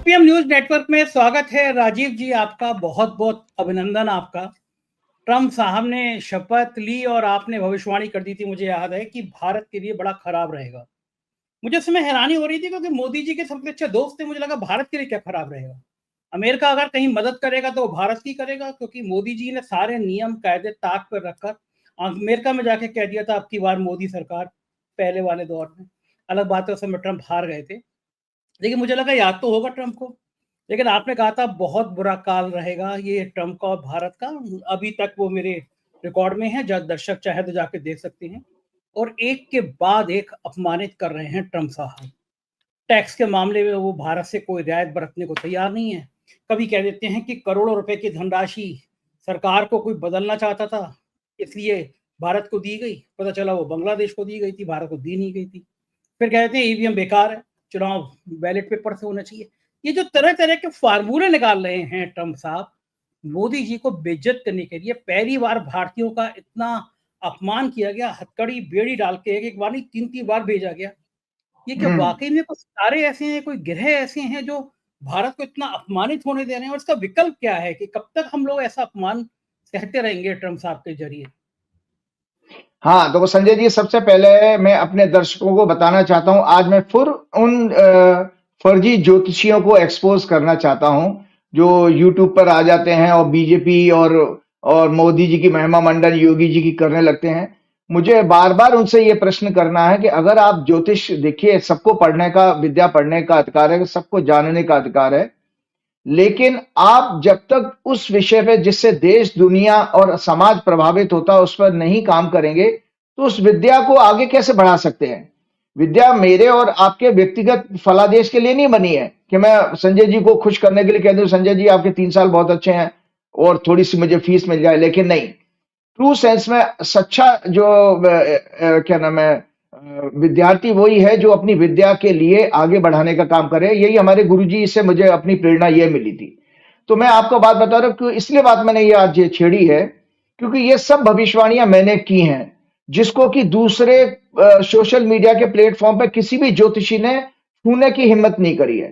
PM news network में स्वागत है। राजीव जी, आपका बहुत बहुत अभिनंदन। आपका ट्रम्प साहब ने शपथ ली और आपने भविष्यवाणी कर दी थी, मुझे याद है, कि भारत के लिए बड़ा खराब रहेगा। मुझे उसमें हैरानी हो रही थी क्योंकि मोदी जी के सबसे अच्छे दोस्त थे। मुझे लगा भारत के लिए क्या खराब रहेगा। अमेरिका अगर कहीं मदद करेगा तो वो भारत की करेगा, क्योंकि मोदी जी ने सारे नियम कायदे ताक पर रखकर अमेरिका में जाके कह दिया था अब की बार मोदी सरकार। पहले वाले दौर में अलग बात है, उस समय ट्रम्प हार गए थे, लेकिन मुझे लगा याद तो होगा ट्रम्प को। लेकिन आपने कहा था बहुत बुरा काल रहेगा ये ट्रम्प का और भारत का। अभी तक वो मेरे रिकॉर्ड में है, जब दर्शक चाहे तो जाके देख सकते हैं। और एक के बाद एक अपमानित कर रहे हैं ट्रम्प साहब। टैक्स के मामले में वो भारत से कोई रियायत बरतने को तैयार नहीं है। कभी कह देते हैं कि करोड़ों रुपए की धनराशि सरकार को कोई बदलना चाहता था, इसलिए भारत को दी गई। पता चला वो बांग्लादेश को दी गई थी, भारत को दी नहीं गई थी। फिर कहते हैं ईवीएम बेकार है, चुनाव बैलेट पेपर से होना चाहिए। ये जो तरह तरह के फार्मूले निकाल रहे हैं ट्रम्प साहब मोदी जी को बेइज्जत करने के लिए। पहली बार भारतीयों का इतना अपमान किया गया, हथकड़ी बेड़ी डाल के एक बार नहीं 3 बार भेजा गया। ये क्या वाकई में कुछ तारे ऐसे हैं, कोई ग्रह ऐसे हैं जो भारत को इतना अपमानित होने दे रहे हैं? और इसका विकल्प क्या है कि कब तक हम लोग ऐसा अपमान सहते रहेंगे ट्रम्प साहब के जरिए? हाँ, तो संजय जी, सबसे पहले मैं अपने दर्शकों को बताना चाहता हूँ, आज मैं फिर उन फर्जी ज्योतिषियों को एक्सपोज करना चाहता हूँ जो यूट्यूब पर आ जाते हैं और बीजेपी और मोदी जी की महिमा मंडन योगी जी की करने लगते हैं। मुझे बार बार उनसे ये प्रश्न करना है कि अगर आप ज्योतिष देखिए, सबको पढ़ने का, विद्या पढ़ने का अधिकार है, सबको जानने का अधिकार है, लेकिन आप जब तक उस विषय पे जिससे देश, दुनिया और समाज प्रभावित होता है उस पर नहीं काम करेंगे तो उस विद्या को आगे कैसे बढ़ा सकते हैं? विद्या मेरे और आपके व्यक्तिगत फलादेश के लिए नहीं बनी है कि मैं संजय जी को खुश करने के लिए कह दूं संजय जी आपके 3 साल बहुत अच्छे हैं और थोड़ी सी मुझे फीस मिल जाए। लेकिन नहीं, ट्रू सेंस में सच्चा जो क्या नाम है विद्यार्थी वही है जो अपनी विद्या के लिए आगे बढ़ाने का काम करे। यही हमारे गुरुजी से मुझे अपनी प्रेरणा ये मिली थी। तो मैं आपको बात बता रहा हूँ, इसलिए बात मैंने ये आज ये छेड़ी है क्योंकि ये सब भविष्यवाणियां मैंने की हैं, जिसको कि दूसरे सोशल मीडिया के प्लेटफॉर्म पर किसी भी ज्योतिषी ने छूने की हिम्मत नहीं करी है।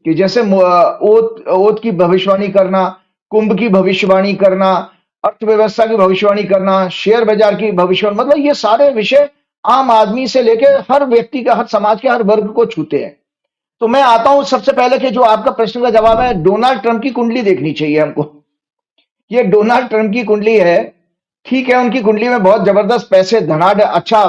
कि जैसे ओत की भविष्यवाणी करना, कुंभ की भविष्यवाणी करना, अर्थव्यवस्था की भविष्यवाणी करना, शेयर बाजार की भविष्यवाणी, मतलब ये सारे विषय आम आदमी से लेकर हर व्यक्ति का, हर समाज के हर वर्ग को छूते हैं। तो मैं आता हूं सबसे पहले कि जो आपका प्रश्न का जवाब है, डोनाल्ड ट्रंप की कुंडली देखनी चाहिए हमको। ये डोनाल्ड ट्रंप की कुंडली है, ठीक है, उनकी कुंडली में बहुत जबरदस्त पैसे, धनाढ़, अच्छा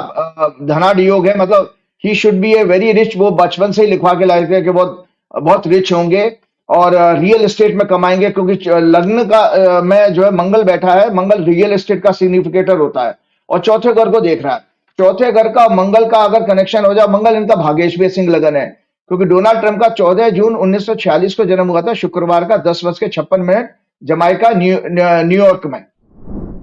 धनाढ़ योग है, मतलब he should be a very rich. वो बचपन से ही लिखवा के लाए थे कि बहुत बहुत रिच होंगे और रियल एस्टेट में कमाएंगे, क्योंकि लग्न का में जो है मंगल बैठा है, मंगल रियल एस्टेट का सिग्निफिकेटर होता है और चौथे घर को देख रहा है। चौथे घर का मंगल का अगर कनेक्शन हो जाए, मंगल इनका भाग्येश्वर सिंह लगन है, क्योंकि डोनाल्ड ट्रंप का 14 जून 1946 को जन्म हुआ था, शुक्रवार का 10:56 जमाइका न्यूयॉर्क में,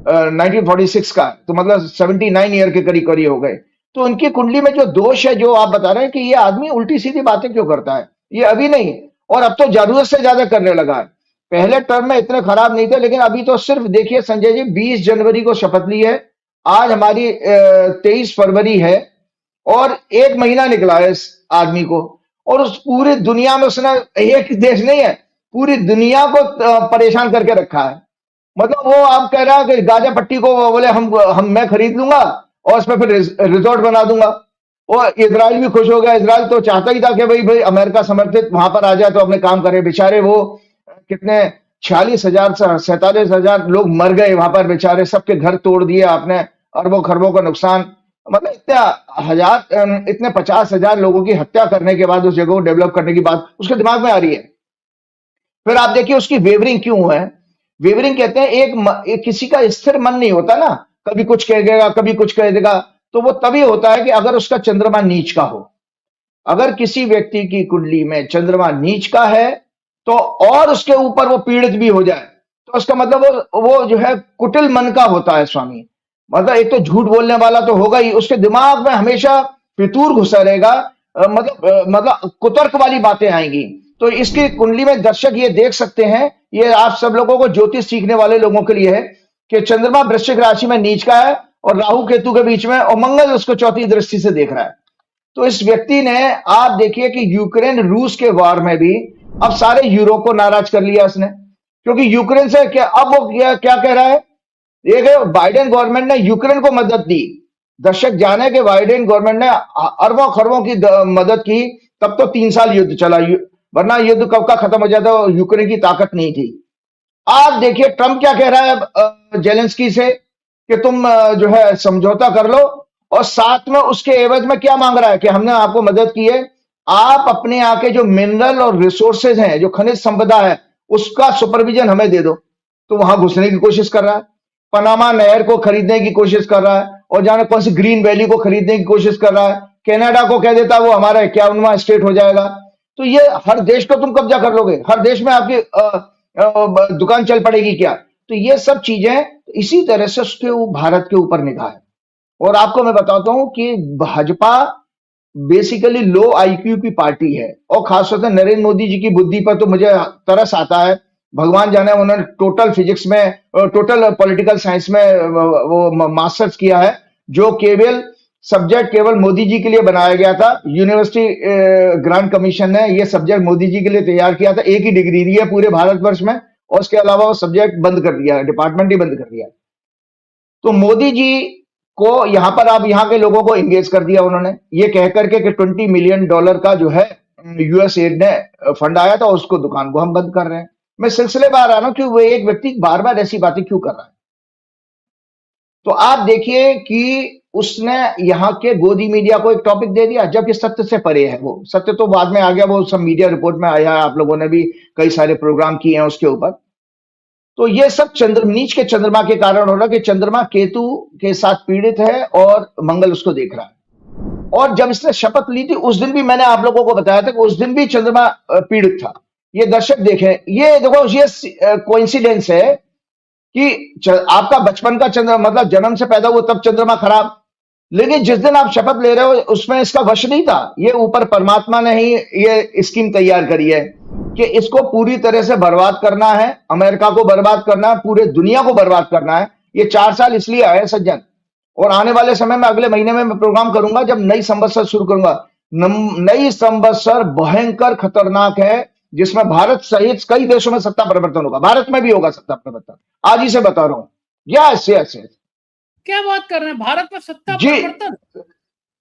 1946 का, तो मतलब 79 ईयर के करीब करीब हो गए। तो उनकी कुंडली में जो दोष है, जो आप बता रहे हैं कि ये आदमी उल्टी सीधी बातें क्यों करता है, ये अभी नहीं, और अब तो जरूरत से ज्यादा करने लगा है। पहले टर्म में इतने खराब नहीं थे, लेकिन अभी तो सिर्फ देखिए संजय जी, 20 जनवरी को शपथ ली है, आज हमारी 23 फरवरी है और 1 महीना निकला है इस आदमी को, और उस पूरी दुनिया में उसने, एक देश नहीं है, पूरी दुनिया को परेशान करके रखा है। मतलब वो आप कह रहा है कि गाजा पट्टी को बोले हम मैं खरीद लूंगा और उसमें फिर रिजॉर्ट बना दूंगा। और इजराइल भी खुश हो गया, इजराइल तो चाहता ही था कि भाई अमेरिका समर्थित वहां पर आ जाए तो अपने काम करे। बेचारे वो कितने 46,000 से 47,000 लोग मर गए वहां पर, बेचारे सबके घर तोड़ दिए आपने, अरबों खरबों का नुकसान, मतलब इतने 50,000 लोगों की हत्या करने के बाद उस जगह को डेवलप करने की बात उसके दिमाग में आ रही है। फिर आप देखिए उसकी वेवरिंग क्यों है। वेवरिंग कहते हैं एक किसी का स्थिर मन नहीं होता ना, कभी कुछ कह देगा कभी कुछ कह देगा, तो वो तभी होता है कि अगर उसका चंद्रमा नीच का हो। अगर किसी व्यक्ति की कुंडली में चंद्रमा नीच का है तो और उसके ऊपर वो पीड़ित भी हो जाए तो उसका मतलब वो जो है कुटिल मन का होता है स्वामी। मतलब एक तो झूठ बोलने वाला तो होगा ही, उसके दिमाग में हमेशा फितूर घुसा रहेगा, मतलब कुतर्क वाली बातें आएंगी। तो इसकी कुंडली में दर्शक ये देख सकते हैं, ये आप सब लोगों को, ज्योतिष सीखने वाले लोगों के लिए है, कि चंद्रमा वृश्चिक राशि में नीच का है और राहु केतु के बीच में, और मंगल उसको चौथी दृष्टि से देख रहा है। तो इस व्यक्ति ने, आप देखिए कि यूक्रेन रूस के वार में भी अब सारे यूरोप को नाराज कर लिया उसने, क्योंकि यूक्रेन से क्या अब वो क्या कह रहा है, एक बाइडेन गवर्नमेंट ने यूक्रेन को मदद दी। दर्शक जाने कि बाइडेन गवर्नमेंट ने अरबों खरबों की मदद की, तब तो 3 साल युद्ध चला, वरना युद्ध कब का खत्म हो जाता, यूक्रेन की ताकत नहीं थी। आज देखिए ट्रंप क्या कह रहा है जेलेंस्की से कि तुम जो है समझौता कर लो, और साथ में उसके एवज में क्या मांग रहा है कि हमने आपको मदद की है, आप अपने यहाँ के जो मिनरल और रिसोर्सेज हैं, जो खनिज संपदा है, उसका सुपरविजन हमें दे दो। तो वहां घुसने की कोशिश कर रहा है, पनामा नहर को खरीदने की कोशिश कर रहा है, और जाने कौन सी ग्रीन वैली को खरीदने की कोशिश कर रहा है। कनाडा को कह देता है वो हमारा 51वां स्टेट हो जाएगा। तो ये हर देश को तुम कब्जा कर लोगे, हर देश में आपकी दुकान चल पड़ेगी क्या? तो ये सब चीजें इसी तरह से उसके भारत के ऊपर निगाह है। और आपको मैं बताता हूं कि भाजपा बेसिकली लो आईक्यू की पार्टी है, और खासतौर से नरेंद्र मोदी जी की बुद्धि पर तो मुझे तरस आता है। भगवान जाने उन्होंने टोटल फिजिक्स में, टोटल पॉलिटिकल साइंस में वो मास्टर्स किया है, जो केवल सब्जेक्ट केवल मोदी जी के लिए बनाया गया था। यूनिवर्सिटी ग्रांट कमीशन ने ये सब्जेक्ट मोदी जी के लिए तैयार किया था। एक ही डिग्री दी है पूरे भारतवर्ष में, और उसके अलावा वो सब्जेक्ट बंद कर दिया है, डिपार्टमेंट ही बंद कर दिया है। तो मोदी जी को यहां पर आप यहां के लोगों को एंगेज कर दिया उन्होंने, ये कह करके कि $20 मिलियन का जो है यूएस एड ने फंड आया था, उसको दुकान को हम बंद कर रहे हैं। मैं सिलसिले में आ रहा हूं कि वो एक व्यक्ति बार बार ऐसी बातें क्यों कर रहा है। तो आप देखिए कि उसने यहाँ के गोदी मीडिया को एक टॉपिक दे दिया, जबकि सत्य से परे है। वो सत्य तो बाद में आ गया, वो सब मीडिया रिपोर्ट में आया है, आप लोगों ने भी कई सारे प्रोग्राम किए हैं उसके ऊपर। तो ये सब नीच के चंद्रमा के कारण हो रहा है कि चंद्रमा केतु के साथ पीड़ित है और मंगल उसको देख रहा है। और जब इसने शपथ ली थी उस दिन भी मैंने आप लोगों को बताया था कि उस दिन भी चंद्रमा पीड़ित था। ये दर्शक देखें, ये देखो, ये कोइंसिडेंस है कि आपका बचपन का चंद्रमा, मतलब जन्म से पैदा हुआ तब चंद्रमा खराब, लेकिन जिस दिन आप शपथ ले रहे हो उसमें इसका वश नहीं था। ये ऊपर परमात्मा ने ही ये स्कीम तैयार करी है कि इसको पूरी तरह से बर्बाद करना है, अमेरिका को बर्बाद करना है, पूरे दुनिया को बर्बाद करना है। ये 4 साल इसलिए आए सज्जन, और आने वाले समय में अगले महीने में मैं प्रोग्राम करूंगा जब नई संवत्सर शुरू करूंगा। नई संवत्सर भयंकर खतरनाक है, जिसमें भारत सहित कई देशों में सत्ता परिवर्तन होगा, भारत में भी होगा सत्ता परिवर्तन, आज ही से बता रहा हूं। यस यस यस, क्या बात कर रहे हैं, भारत में सत्ता जी परिवर्तन?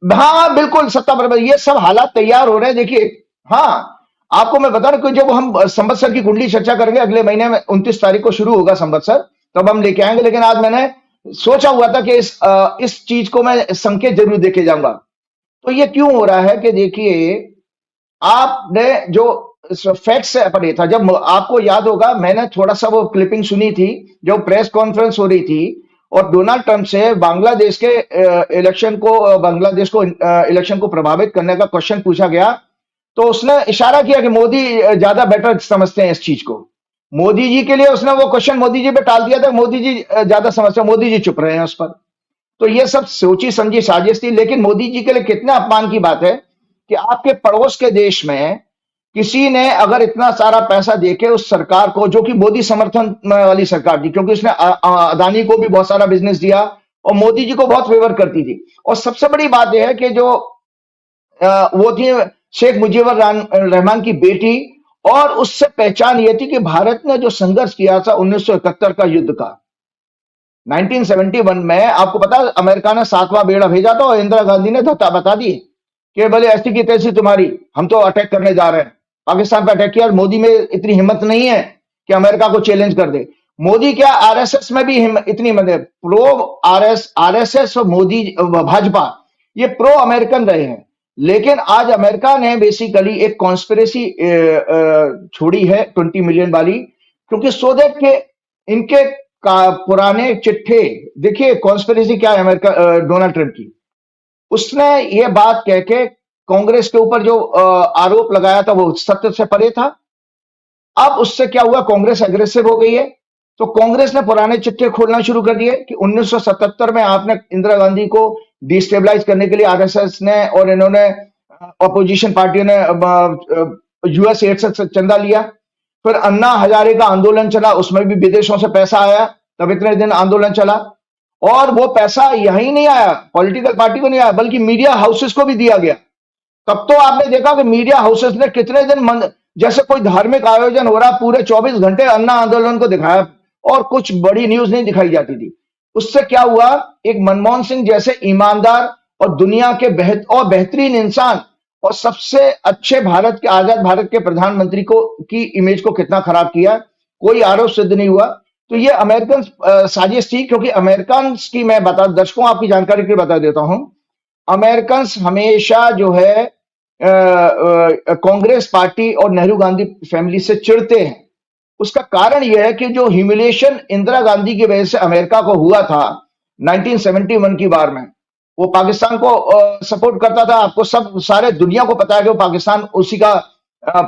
हाँ बिल्कुल, सत्ता परिवर्तन, ये सब हालात तैयार हो रहे हैं। देखिए हाँ, आपको मैं बता रहा हूं कि जब हम संवत्सर की कुंडली चर्चा करेंगे अगले महीने में 29 तारीख को शुरू होगा संवत्सर, तब हम लेके आएंगे। लेकिन आज मैंने सोचा हुआ था कि इस चीज को मैं संकेत जरूर देके जाऊंगा। तो ये क्यों हो रहा है कि देखिए, आपने जो फैक्ट से पढ़े था, जब आपको याद होगा मैंने थोड़ा सा वो क्लिपिंग सुनी थी, जब प्रेस कॉन्फ्रेंस हो रही थी और डोनाल्ड ट्रंप से बांग्लादेश के इलेक्शन को प्रभावित करने का क्वेश्चन पूछा गया, तो उसने इशारा किया कि मोदी ज्यादा बेटर समझते हैं इस चीज को। मोदी जी के लिए उसने वो क्वेश्चन मोदी जी पे टाल दिया था, मोदी जी ज्यादा समझते हैं, मोदी जी चुप रहे हैं उस पर। तो ये सब सोची समझी साजिश थी। लेकिन मोदी जी के लिए कितना अपमान की बात है कि आपके पड़ोस के देश में किसी ने अगर इतना सारा पैसा देके उस सरकार को, जो कि मोदी समर्थन वाली सरकार थी, क्योंकि उसने अदानी को भी बहुत सारा बिजनेस दिया और मोदी जी को बहुत फेवर करती थी। और सबसे बड़ी बात यह है कि जो वो थी शेख मुजीबुर रहमान की बेटी, और उससे पहचान ये थी कि भारत ने जो संघर्ष किया था 1971 का युद्ध का, 1971 में, आपको पता अमेरिका ने 7वां बेड़ा भेजा था और इंदिरा गांधी ने धत्ता बता दी कि भले ऐसी की तैसी तुम्हारी, हम तो अटैक करने जा रहे हैं, पाकिस्तान पर अटैक किया। मोदी में इतनी हिम्मत नहीं है कि अमेरिका को चैलेंज कर दे। मोदी क्या, आरएसएस में भी इतनी हिम्मत है। आरएसएस और मोदी भाजपा ये प्रो अमेरिकन रहे हैं। लेकिन आज अमेरिका ने बेसिकली एक कॉन्स्पिरेसी छोड़ी है 20 मिलियन वाली, क्योंकि सो दैट के इनके पुराने चिट्ठे, देखिए कॉन्स्पिरेसी क्या है अमेरिका डोनाल्ड ट्रंप की, उसने ये बात कह के कांग्रेस के ऊपर जो आरोप लगाया था वो सत्य से परे था। अब उससे क्या हुआ, कांग्रेस एग्रेसिव हो गई है। तो कांग्रेस ने पुराने चिट्ठे खोलना शुरू कर दिए कि 1977 में आपने इंदिरा गांधी को डिस्टेबलाइज करने के लिए आरएसएस ने और इन्होंने अपोजिशन पार्टियों ने यूएस एड से चंदा लिया। फिर अन्ना हजारे का आंदोलन चला, उसमें भी विदेशों से पैसा आया, तब इतने दिन आंदोलन चला। और वो पैसा यहीं नहीं आया, पॉलिटिकल पार्टी को नहीं आया, बल्कि मीडिया हाउसेस को भी दिया गया। तब तो आपने देखा कि मीडिया हाउसेस ने कितने दिन जैसे कोई धार्मिक आयोजन हो रहा, पूरे 24 घंटे अन्ना आंदोलन को दिखाया और कुछ बड़ी न्यूज नहीं दिखाई जाती थी। उससे क्या हुआ, एक मनमोहन सिंह जैसे ईमानदार और दुनिया के बेहतरीन इंसान और सबसे अच्छे भारत के, आजाद भारत के प्रधानमंत्री को की इमेज को कितना खराब किया, कोई आरोप सिद्ध नहीं हुआ। तो ये अमेरिकन साजिश थी, क्योंकि अमेरिकन की मैं दर्शकों आपकी जानकारी के लिए बता देता हूं, अमेरिकन हमेशा जो है कांग्रेस पार्टी और नेहरू गांधी फैमिली से चिढ़ते हैं। उसका कारण यह है कि जो ह्यूमिलिएशन इंदिरा गांधी की वजह से अमेरिका को हुआ था 1971 की बार में, वो पाकिस्तान को सपोर्ट करता था। आपको सब सारे दुनिया को पता है कि वो पाकिस्तान उसी का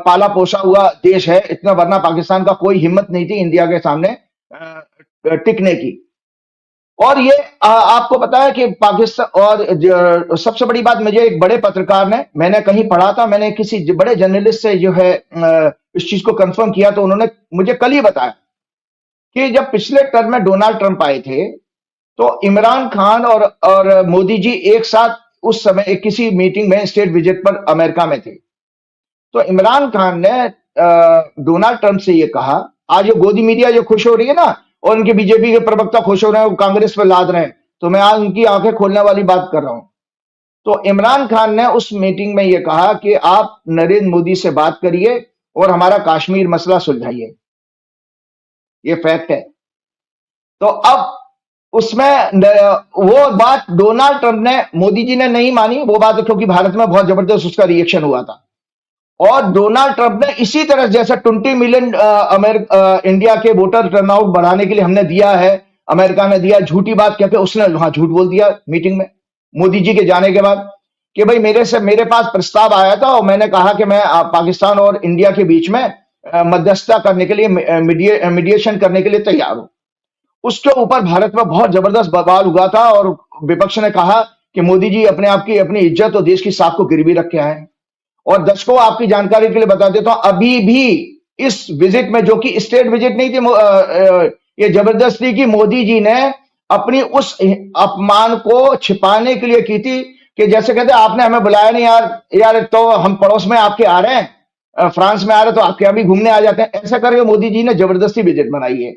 पाला पोसा हुआ देश है, इतना, वरना पाकिस्तान का कोई हिम्मत नहीं थी इंडिया के सामने टिकने की। और ये आपको पता है कि पाकिस्तान, और सबसे बड़ी बात, मुझे एक बड़े पत्रकार ने, मैंने कहीं पढ़ा था, मैंने किसी बड़े जर्नलिस्ट से जो है इस चीज को कंफर्म किया, तो उन्होंने मुझे कल ही बताया कि जब पिछले टर्म में डोनाल्ड ट्रंप आए थे, तो इमरान खान और मोदी जी एक साथ उस समय एक किसी मीटिंग में स्टेट विजिट पर अमेरिका में थे। तो इमरान खान ने डोनाल्ड ट्रंप से ये कहा, आज ये गोदी मीडिया जो खुश हो रही है ना, और उनके बीजेपी के प्रवक्ता खुश हो रहे हैं, वो कांग्रेस पर लाद रहे हैं, तो मैं आज उनकी आंखें खोलने वाली बात कर रहा हूं। तो इमरान खान ने उस मीटिंग में यह कहा कि आप नरेंद्र मोदी से बात करिए और हमारा कश्मीर मसला सुलझाइए, ये फैक्ट है। तो अब उसमें वो बात डोनाल्ड ट्रंप ने, मोदी जी ने नहीं मानी वो बात, क्योंकि भारत में बहुत जबरदस्त उसका रिएक्शन हुआ था। और डोनाल्ड ट्रंप ने इसी तरह, जैसा 20 मिलियन इंडिया के वोटर टर्नआउट बढ़ाने के लिए हमने दिया है, अमेरिका ने दिया, झूठी बात कहते उसने वहां झूठ बोल दिया मीटिंग में मोदी जी के जाने के बाद, कि भाई मेरे पास प्रस्ताव आया था और मैंने कहा कि मैं पाकिस्तान और इंडिया के बीच में मध्यस्थता करने के लिए, मीडिएशन करने के लिए तैयार हूं। उसके ऊपर भारत में बहुत जबरदस्त बवाल हुआ था और विपक्ष ने कहा कि मोदी जी अपने आप की, अपनी इज्जत और देश की साख को गिरवी रख के आए हैं। और दर्शकों आपकी जानकारी के लिए बता देता हूं, अभी भी इस विजिट में, जो कि स्टेट विजिट नहीं थी, ये जबरदस्ती की मोदी जी ने अपनी उस अपमान को छिपाने के लिए की थी, कि जैसे कहते आपने हमें बुलाया नहीं यार तो हम पड़ोस में आपके आ रहे हैं, फ्रांस में आ रहे तो आपके यहाँ भी घूमने आ जाते हैं, ऐसा करके मोदी जी ने जबरदस्ती विजिट बनाई है।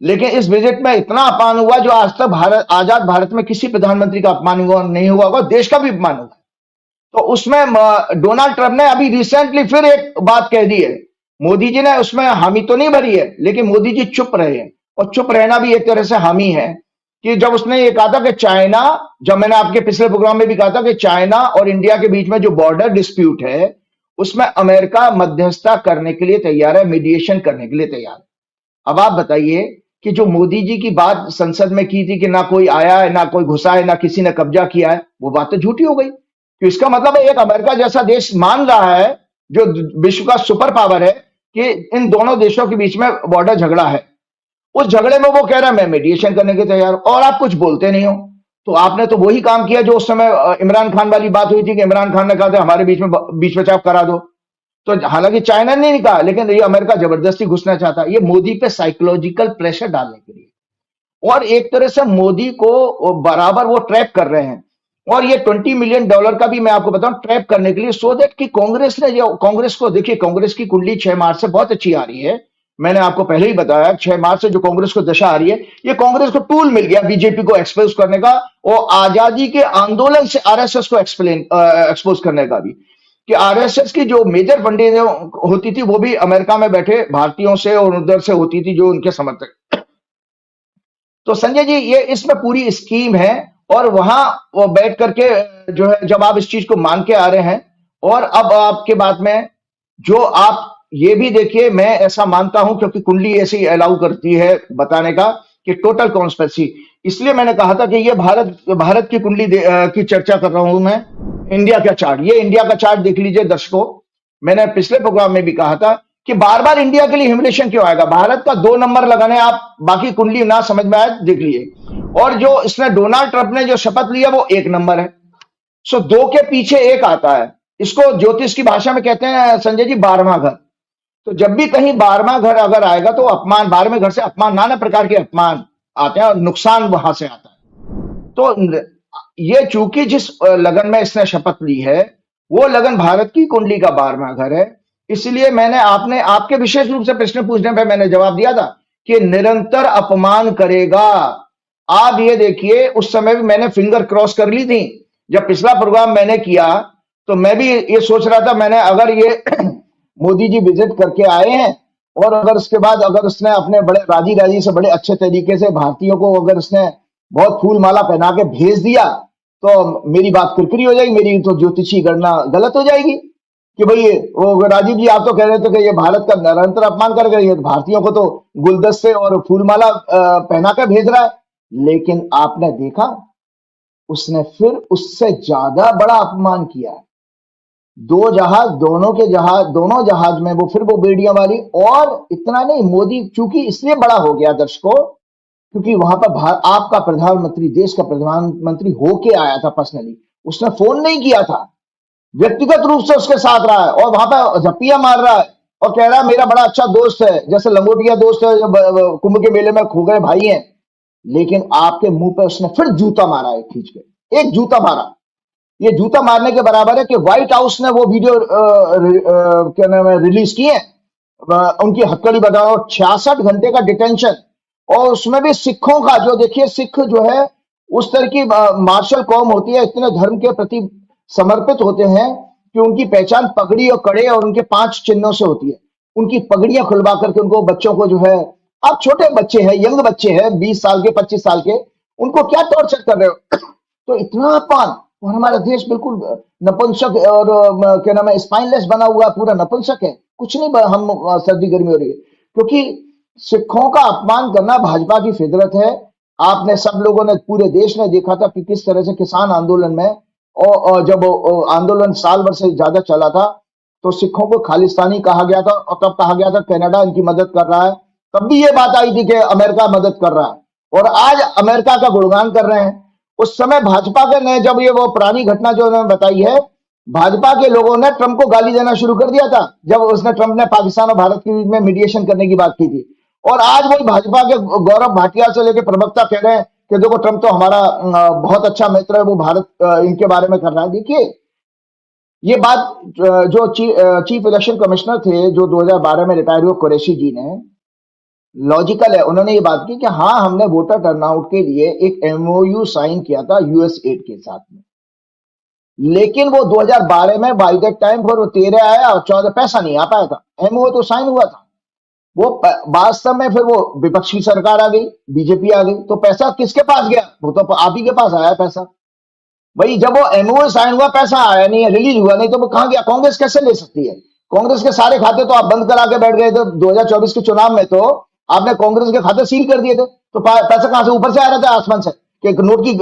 लेकिन इस विजिट में इतना अपमान हुआ जो आज तक आजाद भारत में किसी प्रधानमंत्री का अपमान नहीं हुआ होगा, देश का भी अपमान हुआ। तो उसमें डोनाल्ड ट्रंप ने अभी रिसेंटली फिर एक बात कह दी है, मोदी जी ने उसमें हामी तो नहीं भरी है, लेकिन मोदी जी चुप रहे हैं, और चुप रहना भी एक तरह से हामी है। कि जब उसने ये कहा था कि चाइना, जब मैंने आपके पिछले प्रोग्राम में भी कहा था कि चाइना और इंडिया के बीच में जो बॉर्डर डिस्प्यूट है, उसमें अमेरिका मध्यस्थता करने के लिए तैयार है, मीडिएशन करने के लिए तैयार है। अब आप बताइए कि जो मोदी जी की बात संसद में की थी कि ना कोई आया है, ना कोई घुसा है, ना किसी ने कब्जा किया है, वो बात तो झूठी हो गई। तो इसका मतलब है एक अमेरिका जैसा देश मान रहा है, जो विश्व का सुपर पावर है, कि इन दोनों देशों के बीच में बॉर्डर झगड़ा है। उस झगड़े में वो कह रहा है मैं मीडिएशन करने के तैयार, और आप कुछ बोलते नहीं हो। तो आपने तो वही काम किया जो उस समय इमरान खान वाली बात हुई थी, कि इमरान खान ने कहा था हमारे बीच में चाप करा दो। तो हालांकि चाइना ने नहीं कहा, लेकिन ये अमेरिका जबरदस्ती घुसना चाहता है, ये मोदी पे साइकोलॉजिकल प्रेशर डालने के लिए, और एक तरह से मोदी को बराबर वो ट्रैप कर रहे हैं। और ये $20 मिलियन का भी मैं आपको बताऊं ट्रैप करने के लिए, सो दैट कि कांग्रेस को देखिए, कांग्रेस की कुंडली 6 मार्च से बहुत अच्छी आ रही है। मैंने आपको पहले ही बताया 6 मार्च से जो कांग्रेस को दशा आ रही है, ये कांग्रेस को टूल मिल गया बीजेपी को एक्सपोज करने का, और आजादी के आंदोलन से आरएसएस को एक्सपोज करने का भी, कि आरएसएस की जो मेजर फंडिंग होती थी वो भी अमेरिका में बैठे भारतीयों से और उधर से होती थी, जो उनके समर्थक। तो संजय जी, ये इसमें पूरी स्कीम है, और वहां वो बैठ करके जो है, जब आप इस चीज को मान के आ रहे हैं, और अब आपके बात में जो आप ये भी देखिए, मैं ऐसा मानता हूं, क्योंकि कुंडली ऐसी अलाउ करती है बताने का कि टोटल कॉन्स्पिरेसी, इसलिए मैंने कहा था कि ये भारत की कुंडली की चर्चा कर रहा हूं मैं। इंडिया का चार्ट, ये इंडिया का चार्ट देख लीजिए दर्शकों, मैंने पिछले प्रोग्राम में भी कहा था कि बार बार इंडिया के लिए ह्यूमिलिएशन क्यों आएगा, भारत का 2 नंबर लगाने, आप बाकी कुंडली ना समझ में आए देख लीजिए। और जो इसने डोनाल्ड ट्रंप ने जो शपथ लिया वो 1 नंबर है, सो 2 के पीछे 1 आता है। इसको ज्योतिष की भाषा में कहते हैं संजय जी 12वां घर। तो जब भी कहीं 12वां घर अगर आएगा तो अपमान, 12वें घर से अपमान, नाना प्रकार के अपमान आते हैं और नुकसान वहां से आता है। तो ये चूंकि जिस लगन में इसने शपथ ली है, वो लगन भारत की कुंडली का 12वां घर है, इसलिए मैंने आपने आपके विशेष रूप से प्रश्न पूछने पे मैंने जवाब दिया था कि निरंतर अपमान करेगा। आप ये देखिए, उस समय भी मैंने फिंगर क्रॉस कर ली थी। जब पिछला प्रोग्राम मैंने किया तो मैं भी ये सोच रहा था, मैंने अगर ये मोदी जी विजिट करके आए हैं और अगर उसके बाद अगर उसने अपने बड़े राजी राजी से बड़े अच्छे तरीके से भारतीयों को अगर उसने बहुत फूल माला पहना के भेज दिया तो मेरी बात किरकिरी हो जाएगी, मेरी तो ज्योतिषी गणना गलत हो जाएगी कि भाई वो राजीव जी आप तो कह रहे थे कि ये भारत का निरंतर अपमान कर रही है, भारतीयों को तो गुलदस्ते और फूलमाला पहना कर भेज रहा है। लेकिन आपने देखा उसने फिर उससे ज्यादा बड़ा अपमान किया। दो जहाज, दोनों जहाज में वो फिर वो बेड़ियां वाली। और इतना नहीं, मोदी चूंकि इसलिए बड़ा हो गया दर्शकों, क्योंकि वहां पर आपका प्रधानमंत्री, देश का प्रधानमंत्री होके आया था पर्सनली। उसने फोन नहीं किया था, व्यक्तिगत रूप से उसके साथ रहा है और वहां पर झप्पियां मार रहा है और कह रहा है मेरा बड़ा अच्छा दोस्त है, जैसे लंगोटिया दोस्त है, जब कुंभ के मेले में खो गए भाई हैं। लेकिन आपके मुंह पे उसने फिर जूता मारा है, खींच के एक जूता मारा। ये जूता मारने के बराबर है कि व्हाइट हाउस ने वो वीडियो क्या नाम है रिलीज किए, उनकी हथकड़ी बताओ, 66 घंटे का डिटेंशन। और उसमें भी सिखों का, जो देखिए सिख जो है उस तरह की मार्शल कौम होती है, इतने धर्म के प्रति समर्पित होते हैं कि उनकी पहचान पगड़ी और कड़े और उनके 5 चिन्हों से होती है। उनकी पगड़ियां खुलवा करके उनको बच्चों को जो है, आप छोटे बच्चे हैं, यंग बच्चे हैं, 20 साल के 25 साल के, उनको क्या टॉर्चर कर रहे हो? तो इतना अपमान। और हमारा देश बिल्कुल नपुंसक और क्या नाम है स्पाइनलेस बना हुआ, पूरा नपुंसक है, कुछ नहीं। हम सर्दी गर्मी हो रही है क्योंकि सिखों का अपमान करना भाजपा की फितरत है। आपने सब लोगों ने, पूरे देश ने देखा था कि किस तरह से किसान आंदोलन में और जब आंदोलन साल भर से ज्यादा चला था तो सिखों को खालिस्तानी कहा गया था और तब कहा गया था कनाडा इनकी मदद कर रहा है। तब भी ये बात आई थी कि अमेरिका मदद कर रहा है और आज अमेरिका का गुणगान कर रहे हैं। उस समय भाजपा के ने जब ये वो पुरानी घटना जो उन्होंने बताई है, भाजपा के लोगों ने ट्रंप को गाली देना शुरू कर दिया था जब उसने ट्रंप ने पाकिस्तान और भारत के बीच में मीडिएशन करने की बात की थी। और आज वही भाजपा के गौरव भाटिया से लेकर प्रवक्ता कह रहे हैं कि देखो ट्रंप तो हमारा बहुत अच्छा मित्र है, वो भारत इनके बारे में कर रहा है। देखिए ये बात जो चीफ इलेक्शन कमिश्नर थे जो 2012 में रिटायर हुए कुरैशी जी ने, लॉजिकल है, उन्होंने ये बात की कि हाँ हमने वोटर टर्नआउट के लिए एक एमओयू साइन किया था यूएस एड के साथ में, लेकिन वो 2012 में बाय दैट टाइम फिर 13 आया और 14 पैसा नहीं आ पाया था। एमओयू तो साइन हुआ था, वो वास्तव में फिर वो विपक्षी सरकार आ गई, बीजेपी आ गई, तो पैसा किसके पास गया? वो तो आप ही के पास आया पैसा। भाई जब वो एमओयू साइन हुआ पैसा आया नहीं है, रिलीज हुआ नहीं, तो वो कहां गया? कांग्रेस कैसे ले सकती है? कांग्रेस के सारे खाते तो आप बंद करा के बैठ गए थे 2024 के चुनाव में, तो आपने कांग्रेस के खाते सील कर दिए थे। तो पैसा कहां से? ऊपर से आ रहा था, आसमान से, कि नोट की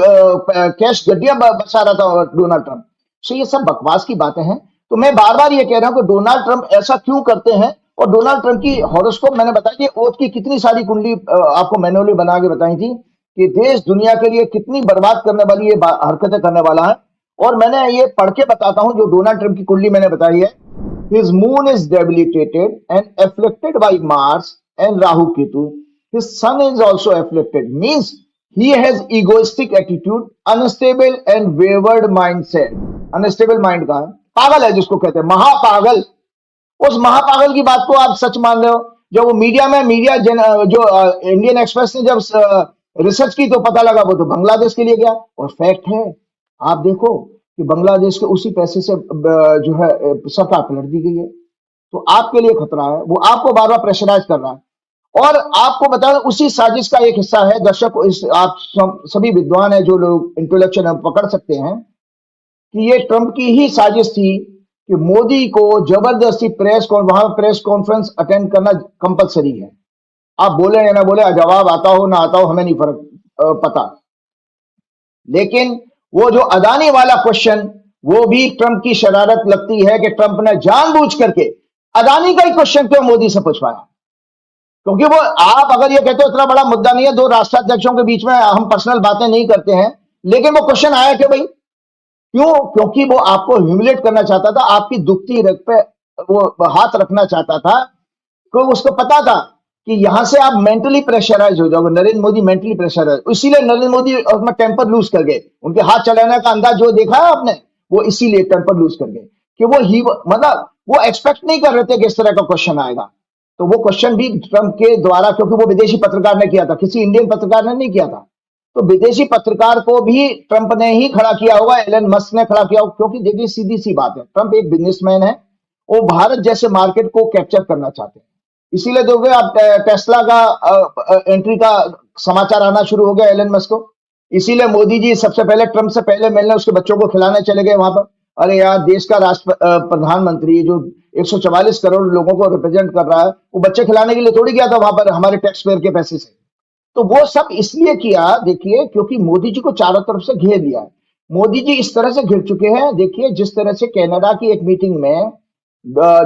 कैश गड्डियां बरसा रहा था डोनाल्ड ट्रंप। सो ये सब बकवास की बातें हैं। तो मैं बार बार ये कह रहा हूं कि डोनाल्ड ट्रंप ऐसा क्यों करते हैं। और डोनाल्ड ट्रंप की हॉरोस्कोप मैंने बताई थी, ओथ की कितनी सारी कुंडली आपको मैनुअली बना के बताई थी कि देश दुनिया के लिए कितनी बर्बाद करने वाली ये हरकतें करने वाला है। और मैंने ये पढ़ के बताता हूं, जो डोनाल्ड ट्रंप की कुंडली मैंने बताई है, his moon is debilitated and afflicted bye Mars and Rahu Ketu. His sun is also afflicted, means he has egoistic attitude, unstable and wayward mindset. Unstable mind का पागल है जिसको कहते हैं महापागल। उस महापागल की बात को आप सच मान रहे हो? जब वो मीडिया जो इंडियन एक्सप्रेस ने जब रिसर्च की तो पता लगा वो तो बांग्लादेश के लिए गया। और फैक्ट है, आप देखो कि बांग्लादेश के उसी पैसे से जो है सरकार पलट दी गई है। तो आपके लिए खतरा है, वो आपको बार बार प्रेशराइज कर रहा है। और आपको बता दें उसी साजिश का एक हिस्सा है, दर्शक आप सभी विद्वान है जो लोग इंटेलेक्चुअल पकड़ सकते हैं कि ये ट्रंप की ही साजिश थी कि मोदी को जबरदस्ती वहां प्रेस कॉन्फ्रेंस अटेंड करना कंपलसरी है। आप बोले या ना बोले, जवाब आता हो ना आता हो हमें नहीं फर्क पता। लेकिन वो जो अदानी वाला क्वेश्चन, वो भी ट्रंप की शरारत लगती है कि ट्रंप ने जानबूझ करके अदानी का ही क्वेश्चन क्यों मोदी से पूछवाया। क्योंकि वो, आप अगर ये कहते हो इतना बड़ा मुद्दा नहीं है, दो राष्ट्राध्यक्षों के बीच में हम पर्सनल बातें नहीं करते हैं, लेकिन वो क्वेश्चन आया क्यों भाई? क्यों? क्योंकि वो आपको ह्यूमिलेट करना चाहता था, आपकी दुखती रग पे वो हाथ रखना चाहता था। क्योंकि उसको पता था कि यहां से आप मेंटली प्रेशराइज हो जाओगे। नरेंद्र मोदी मेंटली प्रेशराइज, इसीलिए नरेंद्र मोदी अपना टेम्पर लूज कर गए। उनके हाथ चलाने का अंदाज जो देखा है आपने, वो इसीलिए टेम्पर लूज कर गए कि वो ही मतलब वो एक्सपेक्ट नहीं कर रहे थे कि इस तरह का क्वेश्चन आएगा। तो वो क्वेश्चन भी ट्रंप के द्वारा, क्योंकि वो विदेशी पत्रकार ने किया था, किसी इंडियन पत्रकार ने नहीं किया था, तो विदेशी पत्रकार को भी ट्रंप ने ही खड़ा किया होगा, एलन मस्क ने खड़ा किया होगा। क्योंकि देखिए सीधी सी बात है, ट्रंप एक बिजनेसमैन है, वो भारत जैसे मार्केट को कैप्चर करना चाहते हैं। इसीलिए देखोगे आप टेस्ला का एंट्री का समाचार आना शुरू हो गया एलन मस्क को। इसीलिए मोदी जी सबसे पहले ट्रंप से पहले मिलने उसके बच्चों को खिलाने चले गए वहां पर। अरे यार, देश का प्रधानमंत्री जो 144 करोड़ लोगों को रिप्रेजेंट कर रहा है, वो बच्चे खिलाने के लिए थोड़ी गया था वहां पर हमारे टैक्स पेयर के पैसे से। तो वो सब इसलिए किया, देखिए, क्योंकि मोदी जी को चारों तरफ से घेर लिया है। मोदी जी इस तरह से घिर चुके हैं, देखिए जिस तरह से कनाडा की एक मीटिंग में